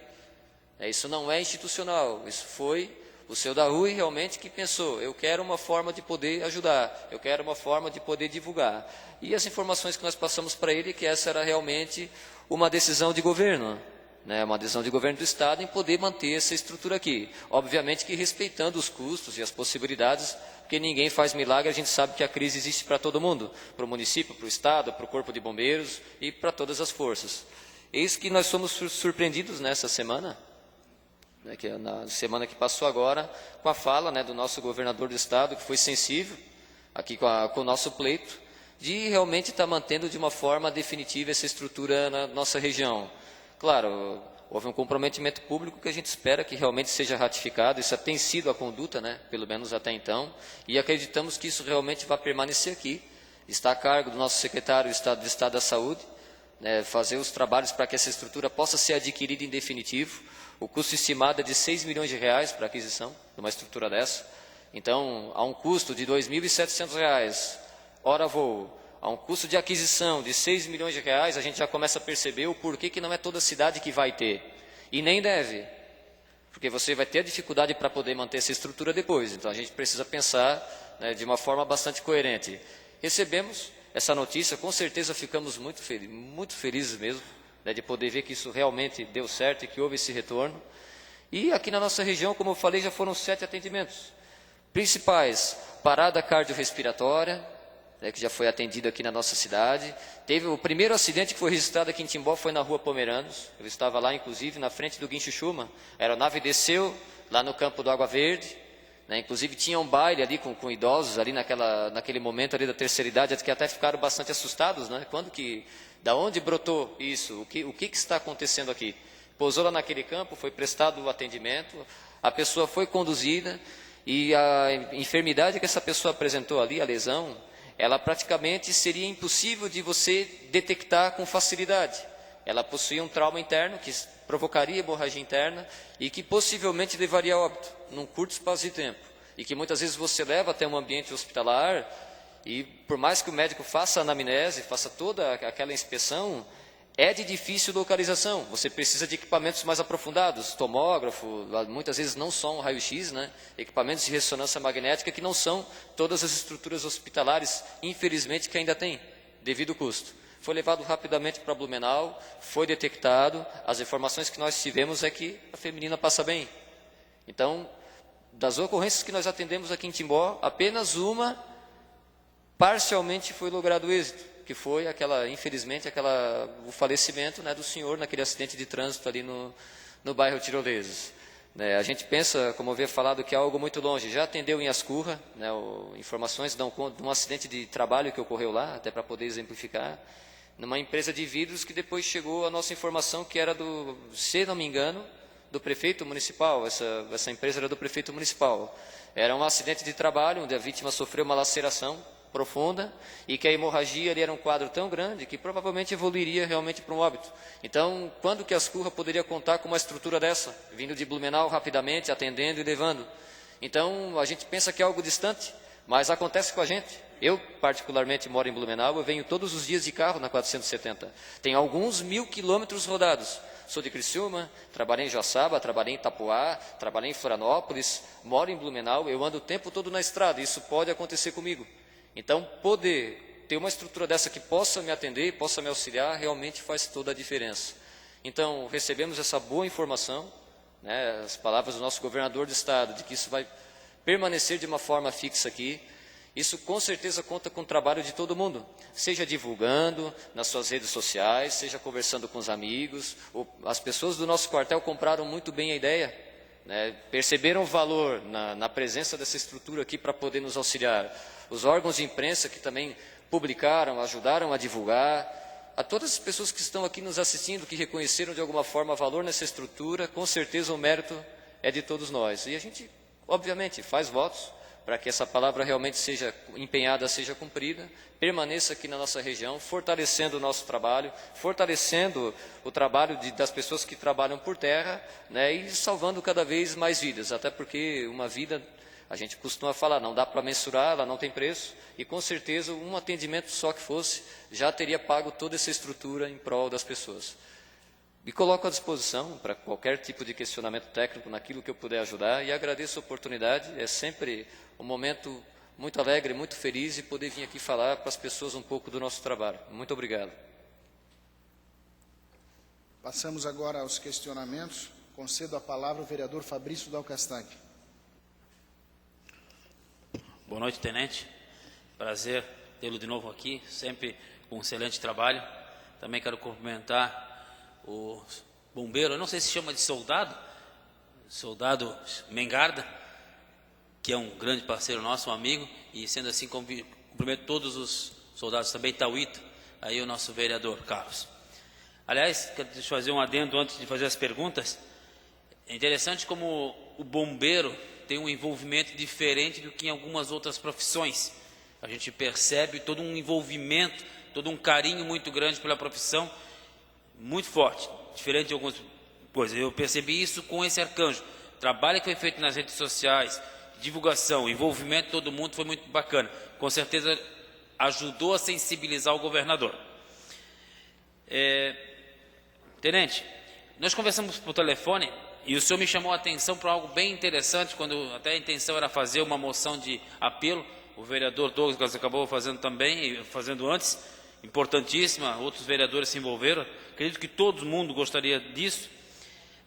Isso não é institucional, isso foi o seu Darui realmente que pensou, eu quero uma forma de poder ajudar, eu quero uma forma de poder divulgar. E as informações que nós passamos para ele, que essa era realmente uma decisão de governo. né, uma decisão de governo do Estado em poder manter essa estrutura aqui. Obviamente que respeitando os custos e as possibilidades, porque ninguém faz milagre, a gente sabe que a crise existe para todo mundo, para o município, para o Estado, para o Corpo de Bombeiros e para todas as forças. Eis que nós somos surpreendidos nessa semana, né, que é na semana que passou agora, com a fala, né, do nosso governador do Estado, que foi sensível aqui com o nosso pleito, de realmente estar mantendo de uma forma definitiva essa estrutura na nossa região. Claro, houve um comprometimento público que a gente espera que realmente seja ratificado, isso tem sido a conduta, né, pelo menos até então, e acreditamos que isso realmente vai permanecer aqui. Está a cargo do nosso secretário de Estado da Saúde, né, fazer os trabalhos para que essa estrutura possa ser adquirida em definitivo. O custo estimado é de R$6 milhões para a aquisição de uma estrutura dessa. Então, há um custo de R$ 2.700, hora voo, a um custo de aquisição de R$6 milhões, a gente já começa a perceber o porquê que não é toda cidade que vai ter. E nem deve, porque você vai ter a dificuldade para poder manter essa estrutura depois. Então, a gente precisa pensar, né, de uma forma bastante coerente. Recebemos essa notícia, com certeza ficamos muito felizes mesmo, né, de poder ver que isso realmente deu certo e que houve esse retorno. E aqui na nossa região, como eu falei, já foram 7 atendimentos. Principais, parada cardiorrespiratória, né, que já foi atendido aqui na nossa cidade. Teve o primeiro acidente que foi registrado aqui em Timbó, foi na rua Pomeranos. Eu estava lá, inclusive, na frente do Guincho Schumann. A aeronave desceu lá no campo do Água Verde, né, inclusive tinha um baile ali com idosos, ali naquele momento ali da terceira idade, que até ficaram bastante assustados, né? Da onde brotou isso? O que está acontecendo aqui? Pousou lá naquele campo, foi prestado o atendimento, a pessoa foi conduzida e a enfermidade que essa pessoa apresentou ali, a lesão, ela praticamente seria impossível de você detectar com facilidade. Ela possuía um trauma interno que provocaria hemorragia interna e que possivelmente levaria a óbito num curto espaço de tempo. E que muitas vezes você leva até um ambiente hospitalar e por mais que o médico faça a anamnese, faça toda aquela inspeção, é de difícil localização. Você precisa de equipamentos mais aprofundados, tomógrafo, muitas vezes não só um raio-x, né? Equipamentos de ressonância magnética que não são todas as estruturas hospitalares, infelizmente, que ainda tem, devido ao custo. Foi levado rapidamente para Blumenau, foi detectado, as informações que nós tivemos é que a feminina passa bem. Então, das ocorrências que nós atendemos aqui em Timbó, apenas uma parcialmente foi logrado êxito, que foi infelizmente, o falecimento, né, do senhor naquele acidente de trânsito ali no bairro Tirolesas. Né, a gente pensa, como eu havia falado, que é algo muito longe. Já atendeu em Ascurra, né, informações dão conta de um acidente de trabalho que ocorreu lá, até para poder exemplificar, numa empresa de vidros que depois chegou a nossa informação que era se não me engano, do prefeito municipal. Essa empresa era do prefeito municipal. Era um acidente de trabalho onde a vítima sofreu uma laceração profunda e que a hemorragia ali era um quadro tão grande que provavelmente evoluiria realmente para um óbito. Então, quando que a Ascurra poderia contar com uma estrutura dessa, vindo de Blumenau rapidamente, atendendo e levando? Então, a gente pensa que é algo distante, mas acontece com a gente. Eu, particularmente, moro em Blumenau, eu venho todos os dias de carro na 470. Tenho alguns 1000 quilômetros rodados. Sou de Criciúma, trabalhei em Joaçaba, trabalhei em Itapuá, trabalhei em Florianópolis, moro em Blumenau, eu ando o tempo todo na estrada, isso pode acontecer comigo. Então, poder ter uma estrutura dessa que possa me atender, possa me auxiliar, realmente faz toda a diferença. Então, recebemos essa boa informação, né, as palavras do nosso governador do estado, de que isso vai permanecer de uma forma fixa aqui. Isso com certeza conta com o trabalho de todo mundo, seja divulgando nas suas redes sociais, seja conversando com os amigos. As pessoas do nosso quartel compraram muito bem a ideia, né, perceberam o valor na presença dessa estrutura aqui para poder nos auxiliar. Os órgãos de imprensa que também publicaram, ajudaram a divulgar, a todas as pessoas que estão aqui nos assistindo, que reconheceram de alguma forma valor nessa estrutura, com certeza o mérito é de todos nós. E a gente, obviamente, faz votos para que essa palavra realmente seja empenhada, seja cumprida, permaneça aqui na nossa região, fortalecendo o nosso trabalho, fortalecendo o trabalho das pessoas que trabalham por terra, né, e salvando cada vez mais vidas, até porque uma vida, a gente costuma falar, não dá para mensurar, ela não tem preço, e com certeza um atendimento só que fosse, já teria pago toda essa estrutura em prol das pessoas. Me coloco à disposição para qualquer tipo de questionamento técnico naquilo que eu puder ajudar e agradeço a oportunidade. É sempre um momento muito alegre, muito feliz de poder vir aqui falar para as pessoas um pouco do nosso trabalho. Muito obrigado. Passamos agora aos questionamentos. Concedo a palavra ao vereador Fabrício Dal Castanho. Boa noite, tenente. Prazer tê-lo de novo aqui, sempre com um excelente trabalho. Também quero cumprimentar o bombeiro, eu não sei se chama de soldado Mengarda, que é um grande parceiro nosso, um amigo, e sendo assim, cumprimento todos os soldados, também Tauíta, aí o nosso vereador Carlos. Aliás, quero fazer um adendo antes de fazer as perguntas. É interessante como o bombeiro tem um envolvimento diferente do que em algumas outras profissões. A gente percebe todo um envolvimento, todo um carinho muito grande pela profissão, muito forte, diferente de algumas coisas. Eu percebi isso com esse arcanjo. O trabalho que foi feito nas redes sociais, divulgação, envolvimento de todo mundo foi muito bacana. Com certeza ajudou a sensibilizar o governador. Tenente, nós conversamos por telefone e o senhor me chamou a atenção para algo bem interessante, quando até a intenção era fazer uma moção de apelo. O vereador Douglas acabou fazendo também, fazendo antes, importantíssima, outros vereadores se envolveram. Acredito que todo mundo gostaria disso,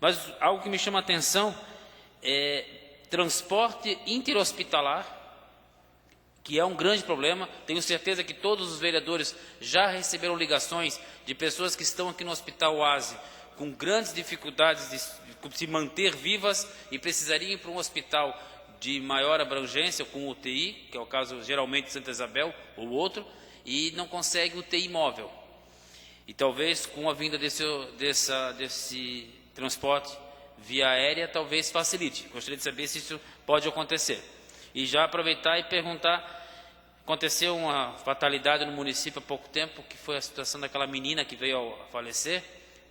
mas algo que me chama a atenção é transporte interhospitalar, que é um grande problema. Tenho certeza que todos os vereadores já receberam ligações de pessoas que estão aqui no Hospital Oasi com grandes dificuldades de se manter vivas e precisariam ir para um hospital de maior abrangência, com UTI, que é o caso geralmente de Santa Isabel ou outro, e não consegue UTI móvel. E talvez com a vinda desse transporte via aérea, talvez facilite. Gostaria de saber se isso pode acontecer. E já aproveitar e perguntar, aconteceu uma fatalidade no município há pouco tempo, que foi a situação daquela menina que veio a falecer,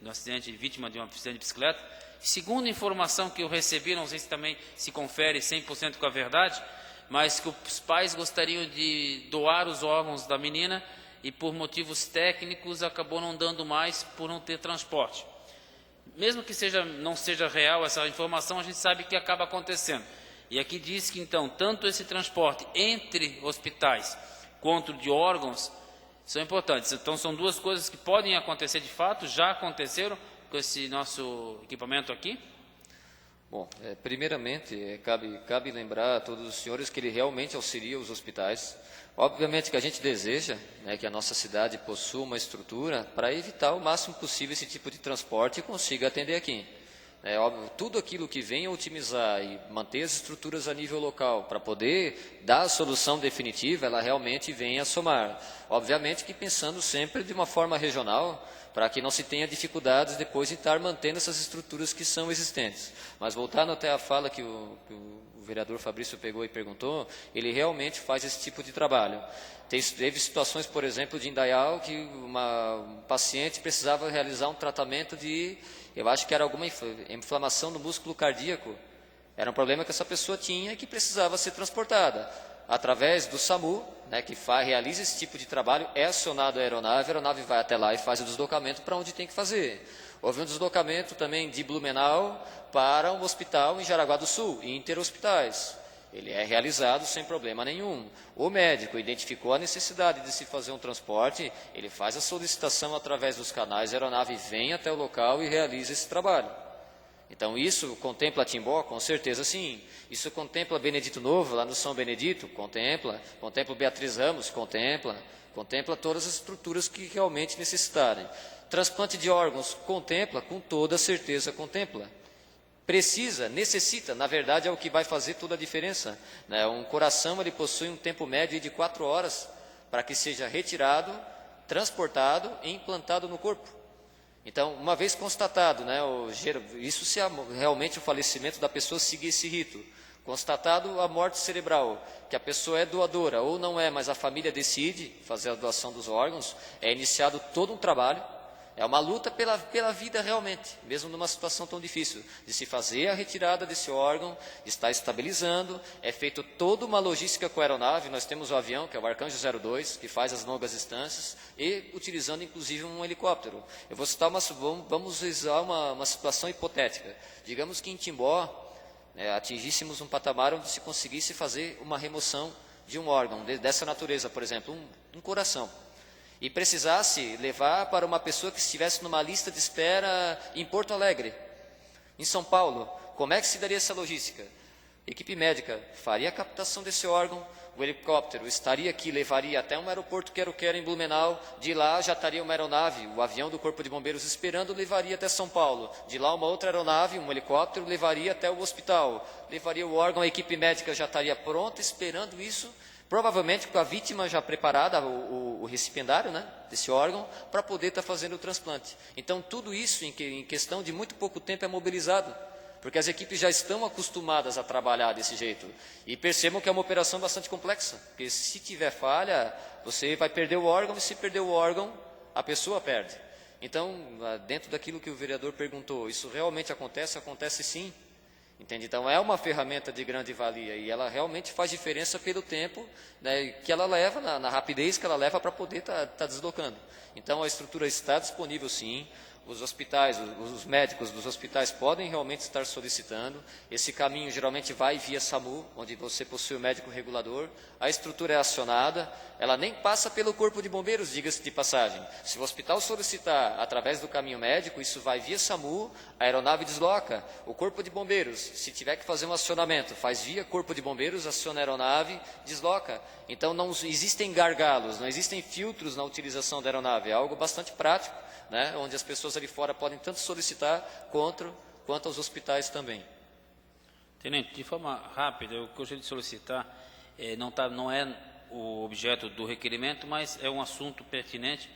no acidente, vítima de um acidente de bicicleta. Segundo a informação que eu recebi, não sei se também se confere 100% com a verdade, mas que os pais gostariam de doar os órgãos da menina e por motivos técnicos acabou não dando mais por não ter transporte. Mesmo que não seja real essa informação, a gente sabe que acaba acontecendo. E aqui diz que, então, tanto esse transporte entre hospitais quanto de órgãos são importantes. Então, são duas coisas que podem acontecer de fato, já aconteceram com esse nosso equipamento aqui. Bom, primeiramente, cabe lembrar a todos os senhores que ele realmente auxilia os hospitais. Obviamente que a gente deseja, né, que a nossa cidade possua uma estrutura para evitar o máximo possível esse tipo de transporte e consiga atender aqui. É óbvio, tudo aquilo que venha otimizar e manter as estruturas a nível local para poder dar a solução definitiva, ela realmente vem a somar. Obviamente que pensando sempre de uma forma regional, para que não se tenha dificuldades depois de estar mantendo essas estruturas que são existentes. Mas voltando até a fala que o vereador Fabrício pegou e perguntou, ele realmente faz esse tipo de trabalho. Teve situações, por exemplo, de Indaial, que um paciente precisava realizar um tratamento eu acho que era alguma inflamação no músculo cardíaco. Era um problema que essa pessoa tinha e que precisava ser transportada. Através do SAMU, né, que realiza esse tipo de trabalho, é acionado a aeronave vai até lá e faz o deslocamento para onde tem que fazer. Houve um deslocamento também de Blumenau para um hospital em Jaraguá do Sul, interhospitais. Ele é realizado sem problema nenhum. O médico identificou a necessidade de se fazer um transporte, ele faz a solicitação através dos canais, a aeronave vem até o local e realiza esse trabalho. Então isso contempla Timbó? Com certeza sim. Isso contempla Benedito Novo, lá no São Benedito? Contempla Beatriz Ramos? Contempla todas as estruturas que realmente necessitarem. Transplante de órgãos? Contempla, com toda certeza contempla. Necessita, na verdade é o que vai fazer toda a diferença, né? Um coração ele possui um tempo médio de 4 horas para que seja retirado, transportado e implantado no corpo. Então, uma vez constatado, né, isso se realmente o falecimento da pessoa seguir esse rito, constatado a morte cerebral, que a pessoa é doadora ou não é, mas a família decide fazer a doação dos órgãos, é iniciado todo um trabalho. É uma luta pela vida realmente, mesmo numa situação tão difícil, de se fazer a retirada desse órgão, está estabilizando, é feita toda uma logística com a aeronave, nós temos o avião, que é o Arcanjo 02, que faz as longas distâncias, e utilizando inclusive um helicóptero. Eu vou citar vamos usar uma situação hipotética. Digamos que em Timbó, atingíssemos um patamar onde se conseguisse fazer uma remoção de um órgão dessa natureza, por exemplo, um coração. e precisasse levar para uma pessoa que estivesse numa lista de espera em Porto Alegre, em São Paulo, como é que se daria essa logística? A equipe médica faria a captação desse órgão, o helicóptero estaria aqui, levaria até um aeroporto quero em Blumenau, de lá já estaria uma aeronave, o avião do Corpo de Bombeiros esperando, levaria até São Paulo, de lá uma outra aeronave, um helicóptero, levaria até o hospital, levaria o órgão, a equipe médica já estaria pronta, esperando isso, provavelmente com a vítima já preparada, o recipiendário, né, desse órgão, para poder estar fazendo o transplante. Então tudo isso em questão de muito pouco tempo é mobilizado, porque as equipes já estão acostumadas a trabalhar desse jeito. E percebam que é uma operação bastante complexa, porque se tiver falha, você vai perder o órgão, e se perder o órgão, a pessoa perde. Então, dentro daquilo que o vereador perguntou, isso realmente acontece? Acontece sim. Entende? Então, é uma ferramenta de grande valia, e ela realmente faz diferença pelo tempo, né, que ela leva, na rapidez que ela leva para poder estar deslocando. Então, a estrutura está disponível sim. Os hospitais, os médicos dos hospitais podem realmente estar solicitando. Esse caminho geralmente vai via SAMU, onde você possui o médico regulador. A estrutura é acionada, ela nem passa pelo Corpo de Bombeiros, diga-se de passagem. Se o hospital solicitar através do caminho médico, isso vai via SAMU, a aeronave desloca. O Corpo de Bombeiros, se tiver que fazer um acionamento, faz via Corpo de Bombeiros, aciona a aeronave, desloca. Então não existem gargalos, não existem filtros na utilização da aeronave, é algo bastante prático, né, onde as pessoas ali fora podem tanto solicitar quanto aos hospitais também. Tenente, de forma rápida, eu gostaria de solicitar, não é o objeto do requerimento, mas é um assunto pertinente.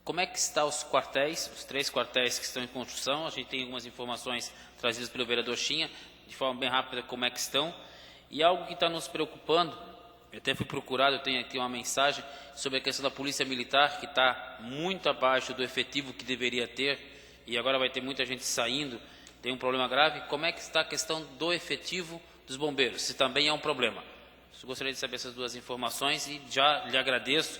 Como é que estão os quartéis, os 3 quartéis que estão em construção? A gente tem algumas informações trazidas pelo vereador Chinha, de forma bem rápida, como é que estão. E algo que está nos preocupando, eu até fui procurado, eu tenho aqui uma mensagem sobre a questão da Polícia Militar, que está muito abaixo do efetivo que deveria ter, e agora vai ter muita gente saindo, tem um problema grave. Como é que está a questão do efetivo dos bombeiros? Se também é um problema. Eu gostaria de saber essas 2 informações e já lhe agradeço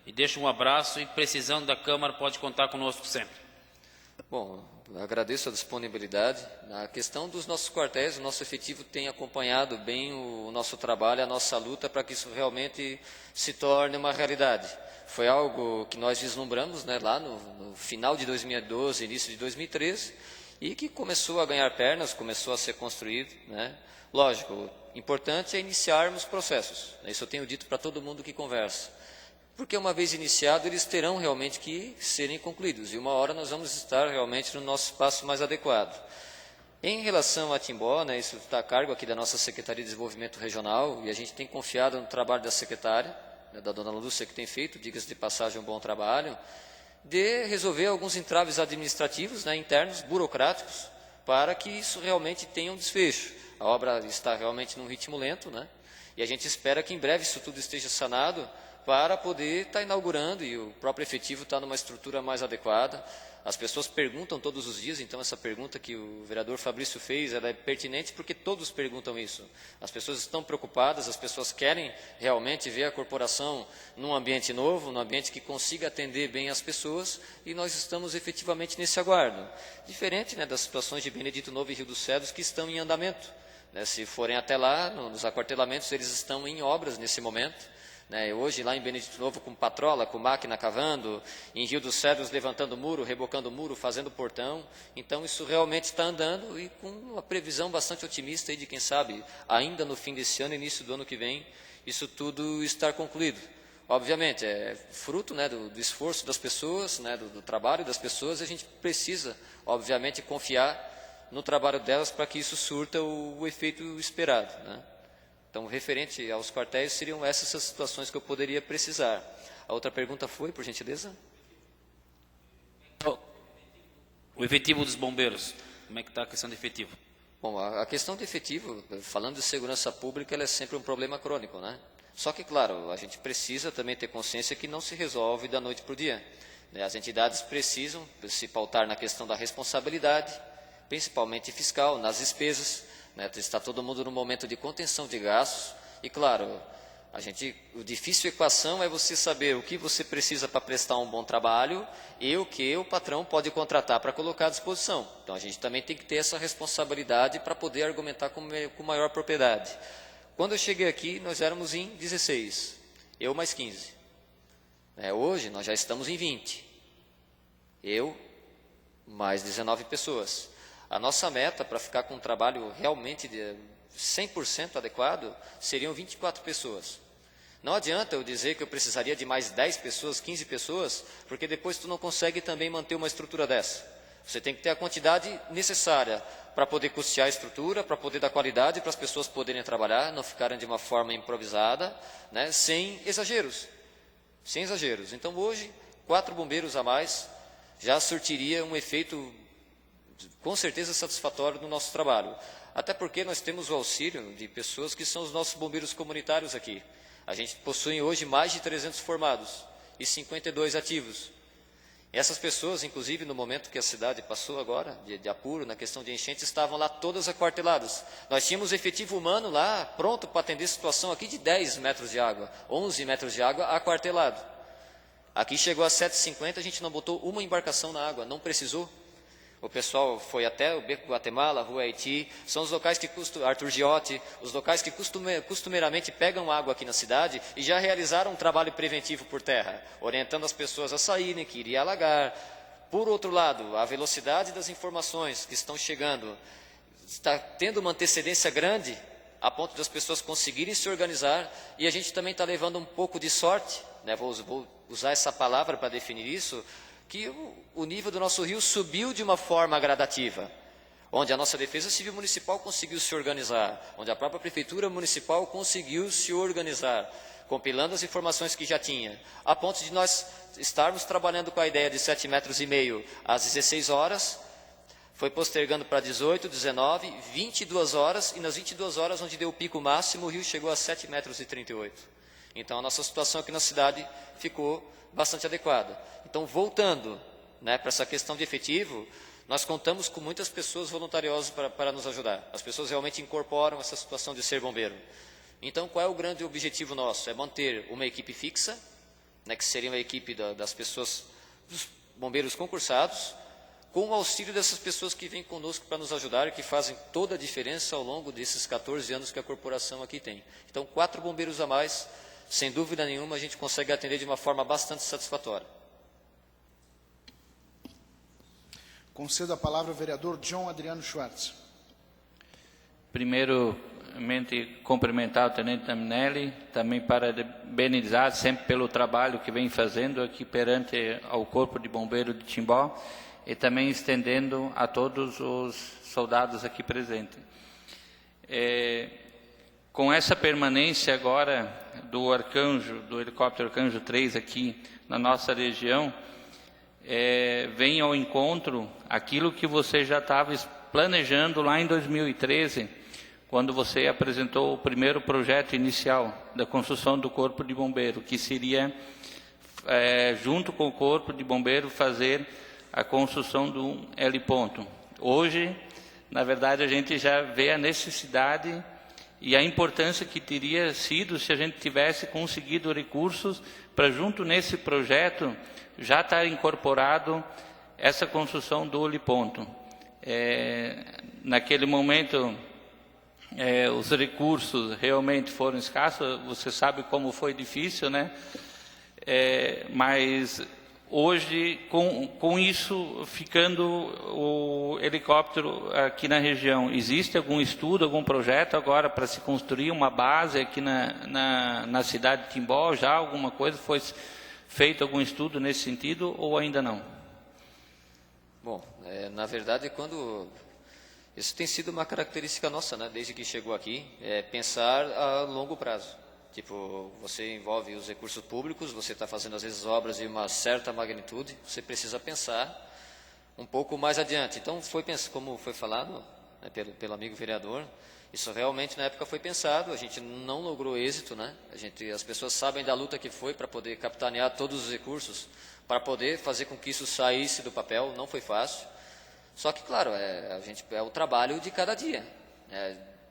e deixo um abraço, e precisando da Câmara pode contar conosco sempre. Bom, agradeço a disponibilidade. Na questão dos nossos quartéis, o nosso efetivo tem acompanhado bem o nosso trabalho, a nossa luta para que isso realmente se torne uma realidade. Foi algo que nós vislumbramos, né, lá no final de 2012, início de 2013, e que começou a ganhar pernas, começou a ser construído, né. Lógico, importante é iniciarmos processos. Isso eu tenho dito para todo mundo que conversa. Porque uma vez iniciado, eles terão realmente que serem concluídos. E uma hora nós vamos estar realmente no nosso espaço mais adequado. Em relação a Timbó, né, isso está a cargo aqui da nossa Secretaria de Desenvolvimento Regional, e a gente tem confiado no trabalho da secretária, né, da dona Lúcia, que tem feito, diga-se de passagem, um bom trabalho, de resolver alguns entraves administrativos, né, internos, burocráticos, para que isso realmente tenha um desfecho. A obra está realmente num ritmo lento, né, e a gente espera que em breve isso tudo esteja sanado, para poder estar inaugurando, e o próprio efetivo está numa estrutura mais adequada. As pessoas perguntam todos os dias, então essa pergunta que o vereador Fabrício fez, ela é pertinente porque todos perguntam isso. As pessoas estão preocupadas, as pessoas querem realmente ver a corporação num ambiente novo, num ambiente que consiga atender bem as pessoas, e nós estamos efetivamente nesse aguardo. Diferente, né, das situações de Benedito Novo e Rio dos Cedros, que estão em andamento, né. Se forem até lá, nos aquartelamentos, eles estão em obras nesse momento. Hoje lá em Benedito Novo com patrola, com máquina cavando, em Rio dos Cedros levantando muro, rebocando muro, fazendo portão. Então isso realmente está andando, e com uma previsão bastante otimista aí de quem sabe, ainda no fim desse ano, início do ano que vem, isso tudo estar concluído. Obviamente, é fruto, né, do esforço das pessoas, né, do trabalho das pessoas, e a gente precisa, obviamente, confiar no trabalho delas para que isso surta o efeito esperado, né? Então, referente aos quartéis, seriam essas as situações que eu poderia precisar. A outra pergunta foi, por gentileza? O efetivo dos bombeiros, como é que está a questão do efetivo? Bom, a questão do efetivo, falando de segurança pública, ela é sempre um problema crônico, né? Só que, claro, a gente precisa também ter consciência que não se resolve da noite para o dia. As entidades precisam se pautar na questão da responsabilidade, principalmente fiscal, nas despesas. Está todo mundo no momento de contenção de gastos, e claro, o difícil equação é você saber o que você precisa para prestar um bom trabalho e o que o patrão pode contratar para colocar à disposição. Então a gente também tem que ter essa responsabilidade para poder argumentar com maior propriedade. Quando eu cheguei aqui, nós éramos em 16, eu mais 15. Hoje nós já estamos em 20. Eu, mais 19 pessoas. A nossa meta para ficar com um trabalho realmente de 100% adequado seriam 24 pessoas. Não adianta eu dizer que eu precisaria de mais 10 pessoas, 15 pessoas, porque depois tu não consegue também manter uma estrutura dessa. Você tem que ter a quantidade necessária para poder custear a estrutura, para poder dar qualidade, para as pessoas poderem trabalhar, não ficarem de uma forma improvisada, né, sem exageros. Sem exageros. Então hoje, 4 bombeiros a mais já surtiria um efeito com certeza satisfatório no nosso trabalho. Até porque nós temos o auxílio de pessoas que são os nossos bombeiros comunitários aqui. A gente possui hoje mais de 300 formados e 52 ativos. E essas pessoas, inclusive no momento que a cidade passou agora, de apuro, na questão de enchente, estavam lá todas aquarteladas. Nós tínhamos efetivo humano lá, pronto para atender a situação aqui de 10 metros de água, 11 metros de água aquartelado. Aqui chegou a 7h50, a gente não botou uma embarcação na água, não precisou. O pessoal foi até o Beco Guatemala, Rua Haiti, são os locais que Arthur Giotti, os locais que costumeiramente pegam água aqui na cidade e já realizaram um trabalho preventivo por terra, orientando as pessoas a saírem, que iria alagar. Por outro lado, a velocidade das informações que estão chegando está tendo uma antecedência grande, a ponto das pessoas conseguirem se organizar, e a gente também está levando um pouco de sorte, né? Vou usar essa palavra para definir isso, que o nível do nosso rio subiu de uma forma gradativa, onde a nossa Defesa Civil Municipal conseguiu se organizar, onde a própria Prefeitura Municipal conseguiu se organizar, compilando as informações que já tinha, a ponto de nós estarmos trabalhando com a ideia de 7,5 metros às 16 horas, foi postergando para 18, 19, 22 horas, e nas 22 horas, onde deu o pico máximo, o rio chegou a 7,38 metros. Então a nossa situação aqui na cidade ficou bastante adequada. Então, voltando, né, para essa questão de efetivo, nós contamos com muitas pessoas voluntariosas para nos ajudar. As pessoas realmente incorporam essa situação de ser bombeiro. Então, qual é o grande objetivo nosso? É manter uma equipe fixa, né, que seria uma equipe das pessoas, dos bombeiros concursados, com o auxílio dessas pessoas que vêm conosco para nos ajudar e que fazem toda a diferença ao longo desses 14 anos que a corporação aqui tem. Então, 4 bombeiros a mais, sem dúvida nenhuma, a gente consegue atender de uma forma bastante satisfatória. Concedo a palavra ao vereador John Adriano Schwartz. Primeiramente, cumprimentar o Tenente Aminelli, também parabenizar sempre pelo trabalho que vem fazendo aqui perante ao Corpo de Bombeiro de Timbó e também estendendo a todos os soldados aqui presentes. Com essa permanência agora do helicóptero Arcanjo 3 aqui na nossa região, vem ao encontro aquilo que você já estava planejando lá em 2013, quando você apresentou o primeiro projeto inicial da construção do Corpo de Bombeiro, que seria, junto com o Corpo de Bombeiro, fazer a construção do heliponto. Hoje, na verdade, a gente já vê a necessidade e a importância que teria sido se a gente tivesse conseguido recursos para, junto nesse projeto, já estar incorporado essa construção do heliponto. Naquele momento, os recursos realmente foram escassos, você sabe como foi difícil, né? Mas hoje, com isso, ficando o helicóptero aqui na região, existe algum estudo, algum projeto agora para se construir uma base aqui na cidade de Timbó? Já alguma coisa foi feito, algum estudo nesse sentido ou ainda não? Bom, na verdade, isso tem sido uma característica nossa, né? Desde que chegou aqui, pensar a longo prazo. Tipo, você envolve os recursos públicos, você está fazendo às vezes obras de uma certa magnitude, você precisa pensar um pouco mais adiante. Então, como foi falado, né, pelo amigo vereador, isso realmente na época foi pensado, a gente não logrou êxito, né? As pessoas sabem da luta que foi para poder capitanear todos os recursos, para poder fazer com que isso saísse do papel, não foi fácil. Só que, claro, é o trabalho de cada dia.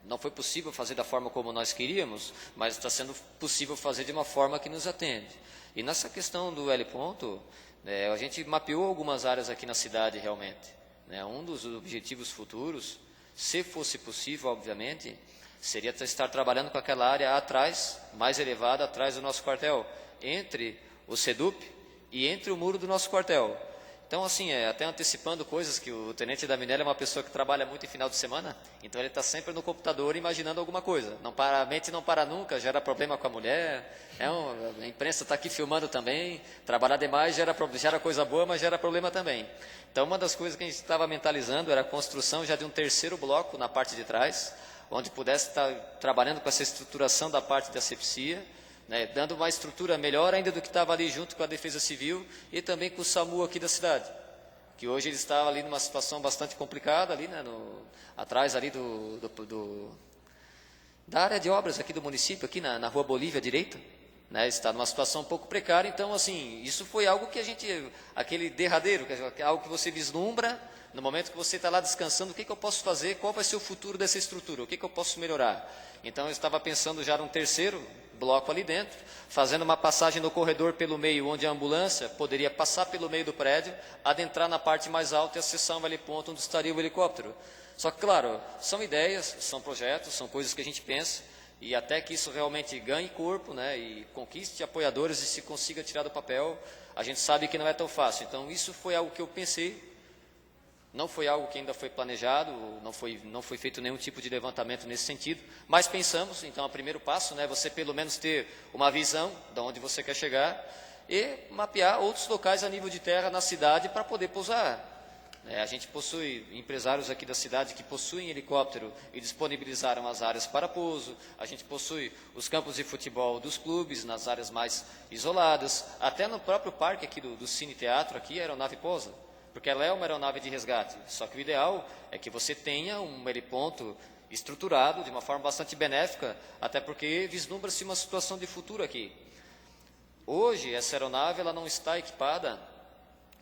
Não foi possível fazer da forma como nós queríamos, mas está sendo possível fazer de uma forma que nos atende. E nessa questão do heliponto, a gente mapeou algumas áreas aqui na cidade realmente. Um dos objetivos futuros, se fosse possível, obviamente, seria estar trabalhando com aquela área atrás, mais elevada, atrás do nosso quartel, entre o SEDUP e entre o muro do nosso quartel. Então, assim, até antecipando coisas, que o tenente da Minelli é uma pessoa que trabalha muito em final de semana, então ele está sempre no computador imaginando alguma coisa. A mente não para nunca, gera problema com a mulher, a imprensa está aqui filmando também, trabalhar demais gera coisa boa, mas gera problema também. Então, uma das coisas que a gente estava mentalizando era a construção já de um terceiro bloco na parte de trás, onde pudesse estar trabalhando com essa estruturação da parte da asepsia, né, dando uma estrutura melhor ainda do que estava ali junto com a Defesa Civil e também com o SAMU aqui da cidade, que hoje ele estava ali numa situação bastante complicada, ali, né, atrás ali da área de obras aqui do município, aqui na Rua Bolívia, à direita, né, está numa situação um pouco precária. Então, assim, isso foi algo que a gente, aquele derradeiro, que é algo que você vislumbra, no momento que você está lá descansando, o que eu posso fazer, qual vai ser o futuro dessa estrutura, o que eu posso melhorar. Então, eu estava pensando já num terceiro bloco ali dentro, fazendo uma passagem no corredor pelo meio, onde a ambulância poderia passar pelo meio do prédio, adentrar na parte mais alta e acessar um heliponto onde estaria o helicóptero. Só que, claro, são ideias, são projetos, são coisas que a gente pensa, e até que isso realmente ganhe corpo, né, e conquiste apoiadores e se consiga tirar do papel, a gente sabe que não é tão fácil. Então, isso foi algo que eu pensei. Não foi algo que ainda foi planejado, não foi feito nenhum tipo de levantamento nesse sentido, mas pensamos, então, o primeiro passo, né, você pelo menos ter uma visão de onde você quer chegar e mapear outros locais a nível de terra na cidade para poder pousar. A gente possui empresários aqui da cidade que possuem helicóptero e disponibilizaram as áreas para pouso, a gente possui os campos de futebol dos clubes nas áreas mais isoladas, até no próprio parque aqui do Cine Teatro, aqui a aeronave pousa, porque ela é uma aeronave de resgate, só que o ideal é que você tenha um heliponto estruturado de uma forma bastante benéfica, até porque vislumbra-se uma situação de futuro aqui. Hoje, essa aeronave ela não está equipada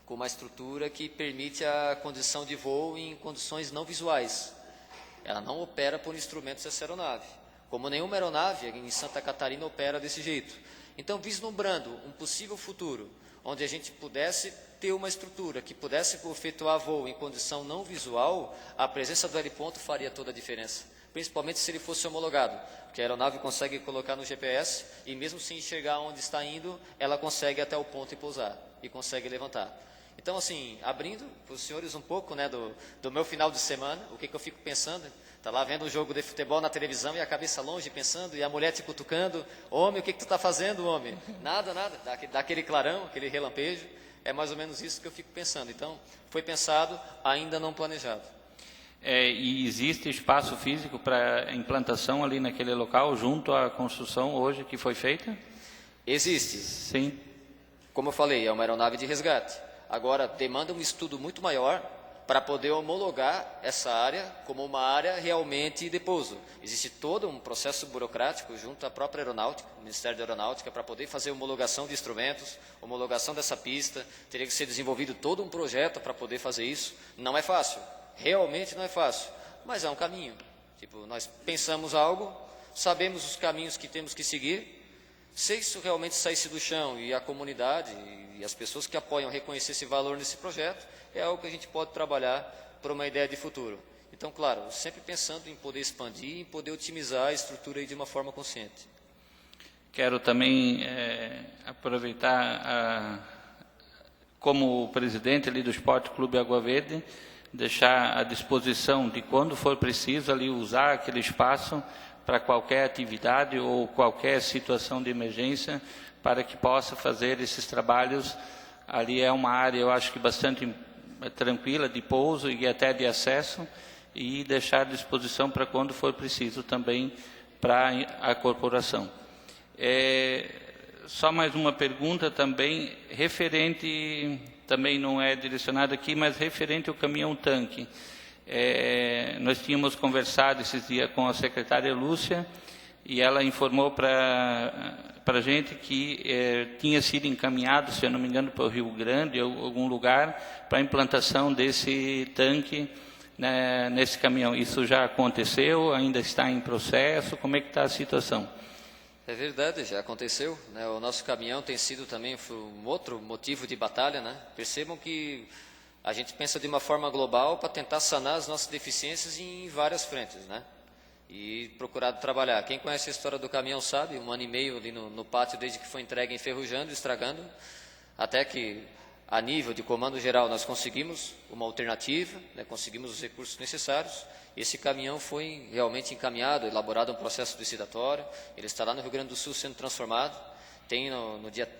com uma estrutura que permite a condição de voo em condições não visuais. Ela não opera por instrumentos essa aeronave, como nenhuma aeronave em Santa Catarina opera desse jeito. Então, vislumbrando um possível futuro, onde a gente pudesse ter uma estrutura que pudesse efetuar voo em condição não visual, a presença do heliponto faria toda a diferença, principalmente se ele fosse homologado, porque a aeronave consegue colocar no GPS e mesmo sem enxergar onde está indo, ela consegue até o ponto e pousar, e consegue levantar. Então, assim, abrindo para os senhores um pouco, né, do meu final de semana, o que eu fico pensando, está lá vendo um jogo de futebol na televisão e a cabeça longe pensando, e a mulher te cutucando, homem, o que tu está fazendo, homem? Nada, dá aquele clarão, aquele relampejo, é mais ou menos isso que eu fico pensando. Então, foi pensado, ainda não planejado. E existe espaço físico para implantação ali naquele local, junto à construção hoje que foi feita? Existe. Sim. Como eu falei, é uma aeronave de resgate. Agora, demanda um estudo muito maior para poder homologar essa área como uma área realmente de pouso. Existe todo um processo burocrático junto à própria aeronáutica, o Ministério da Aeronáutica, para poder fazer homologação de instrumentos, homologação dessa pista. Teria que ser desenvolvido todo um projeto para poder fazer isso. Não é fácil, realmente não é fácil, mas é um caminho. Tipo, nós pensamos algo, sabemos os caminhos que temos que seguir. Se isso realmente saísse do chão e a comunidade e as pessoas que apoiam reconhecer esse valor nesse projeto, é algo que a gente pode trabalhar para uma ideia de futuro. Então, claro, sempre pensando em poder expandir e em poder otimizar a estrutura aí de uma forma consciente. Quero também aproveitar, como presidente ali do Esporte Clube Água Verde, deixar à disposição de quando for preciso ali usar aquele espaço para qualquer atividade ou qualquer situação de emergência, para que possa fazer esses trabalhos. Ali é uma área, eu acho que bastante tranquila de pouso e até de acesso, e deixar à disposição para quando for preciso também para a corporação. Só mais uma pergunta também, referente, também não é direcionado aqui, mas referente ao caminhão-tanque. Nós tínhamos conversado esses dias com a secretária Lúcia, e ela informou para a gente que tinha sido encaminhado, se eu não me engano, para o Rio Grande, ou algum lugar, para a implantação desse tanque, né, nesse caminhão. Isso já aconteceu? Ainda está em processo? Como é que está a situação? É verdade, já aconteceu, né? O nosso caminhão tem sido também um outro motivo de batalha, né? Percebam que a gente pensa de uma forma global para tentar sanar as nossas deficiências em várias frentes, né? e procurado trabalhar. Quem conhece a história do caminhão sabe, 1 ano e meio ali no pátio, desde que foi entregue, enferrujando, estragando, até que, a nível de comando geral, nós conseguimos uma alternativa, né, conseguimos os recursos necessários. Esse caminhão foi realmente encaminhado, elaborado um processo licitatório, ele está lá no Rio Grande do Sul sendo transformado. Tem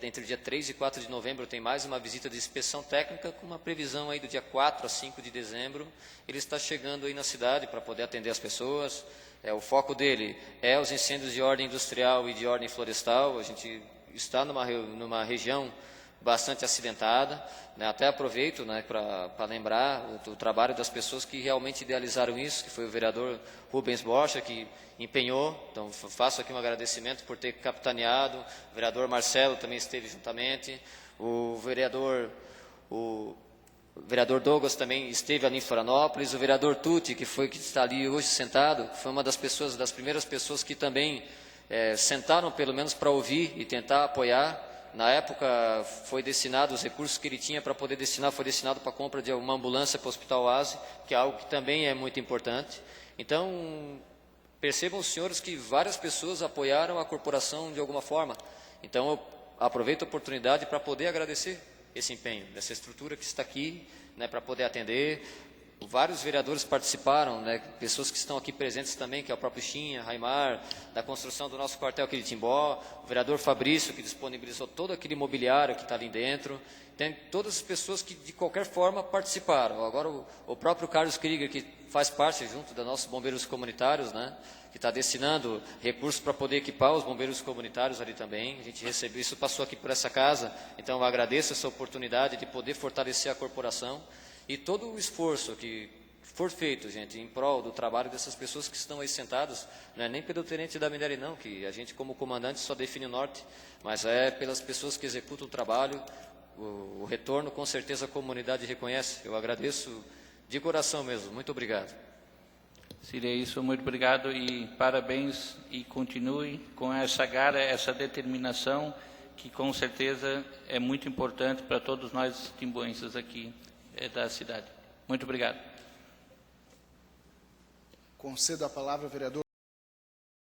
entre o dia 3 e 4 de novembro, tem mais uma visita de inspeção técnica, com uma previsão aí do dia 4 a 5 de dezembro, ele está chegando aí na cidade para poder atender as pessoas. O foco dele é os incêndios de ordem industrial e de ordem florestal. A gente está numa região bastante acidentada, né? Até aproveito, né, para lembrar do trabalho das pessoas que realmente idealizaram isso, que foi o vereador Rubens Bocha, que empenhou. Então faço aqui um agradecimento por ter capitaneado. O vereador Marcelo também esteve juntamente, o vereador Douglas também esteve ali em Florianópolis, o vereador Tuti, que está ali hoje sentado, foi uma das primeiras pessoas que também sentaram pelo menos para ouvir e tentar apoiar. Na época, foi destinado, os recursos que ele tinha para poder destinar, foi destinado para a compra de uma ambulância para o Hospital Oase, que é algo que também é muito importante. Então, percebam os senhores que várias pessoas apoiaram a corporação de alguma forma. Então, eu aproveito a oportunidade para poder agradecer esse empenho, dessa estrutura que está aqui, né, para poder atender. Vários vereadores participaram, né, pessoas que estão aqui presentes também, que é o próprio Xinha, Raimar, da construção do nosso quartel aqui de Timbó, o vereador Fabrício, que disponibilizou todo aquele mobiliário que está ali dentro. Tem todas as pessoas que, de qualquer forma, participaram. Agora, o próprio Carlos Krieger, que faz parte, junto dos nossos bombeiros comunitários, né, que está destinando recursos para poder equipar os bombeiros comunitários ali também. A gente recebeu isso, passou aqui por essa casa, então eu agradeço essa oportunidade de poder fortalecer a corporação. E todo o esforço que for feito, gente, em prol do trabalho dessas pessoas que estão aí sentadas, não é nem pelo tenente da Mineri, não, que a gente como comandante só define o norte, mas é pelas pessoas que executam o trabalho. O retorno, com certeza, a comunidade reconhece. Eu agradeço de coração mesmo. Muito obrigado. Seria isso, muito obrigado e parabéns, e continue com essa garra, essa determinação, que com certeza é muito importante para todos nós timboenses aqui da cidade. Muito obrigado. Concedo a palavra ao vereador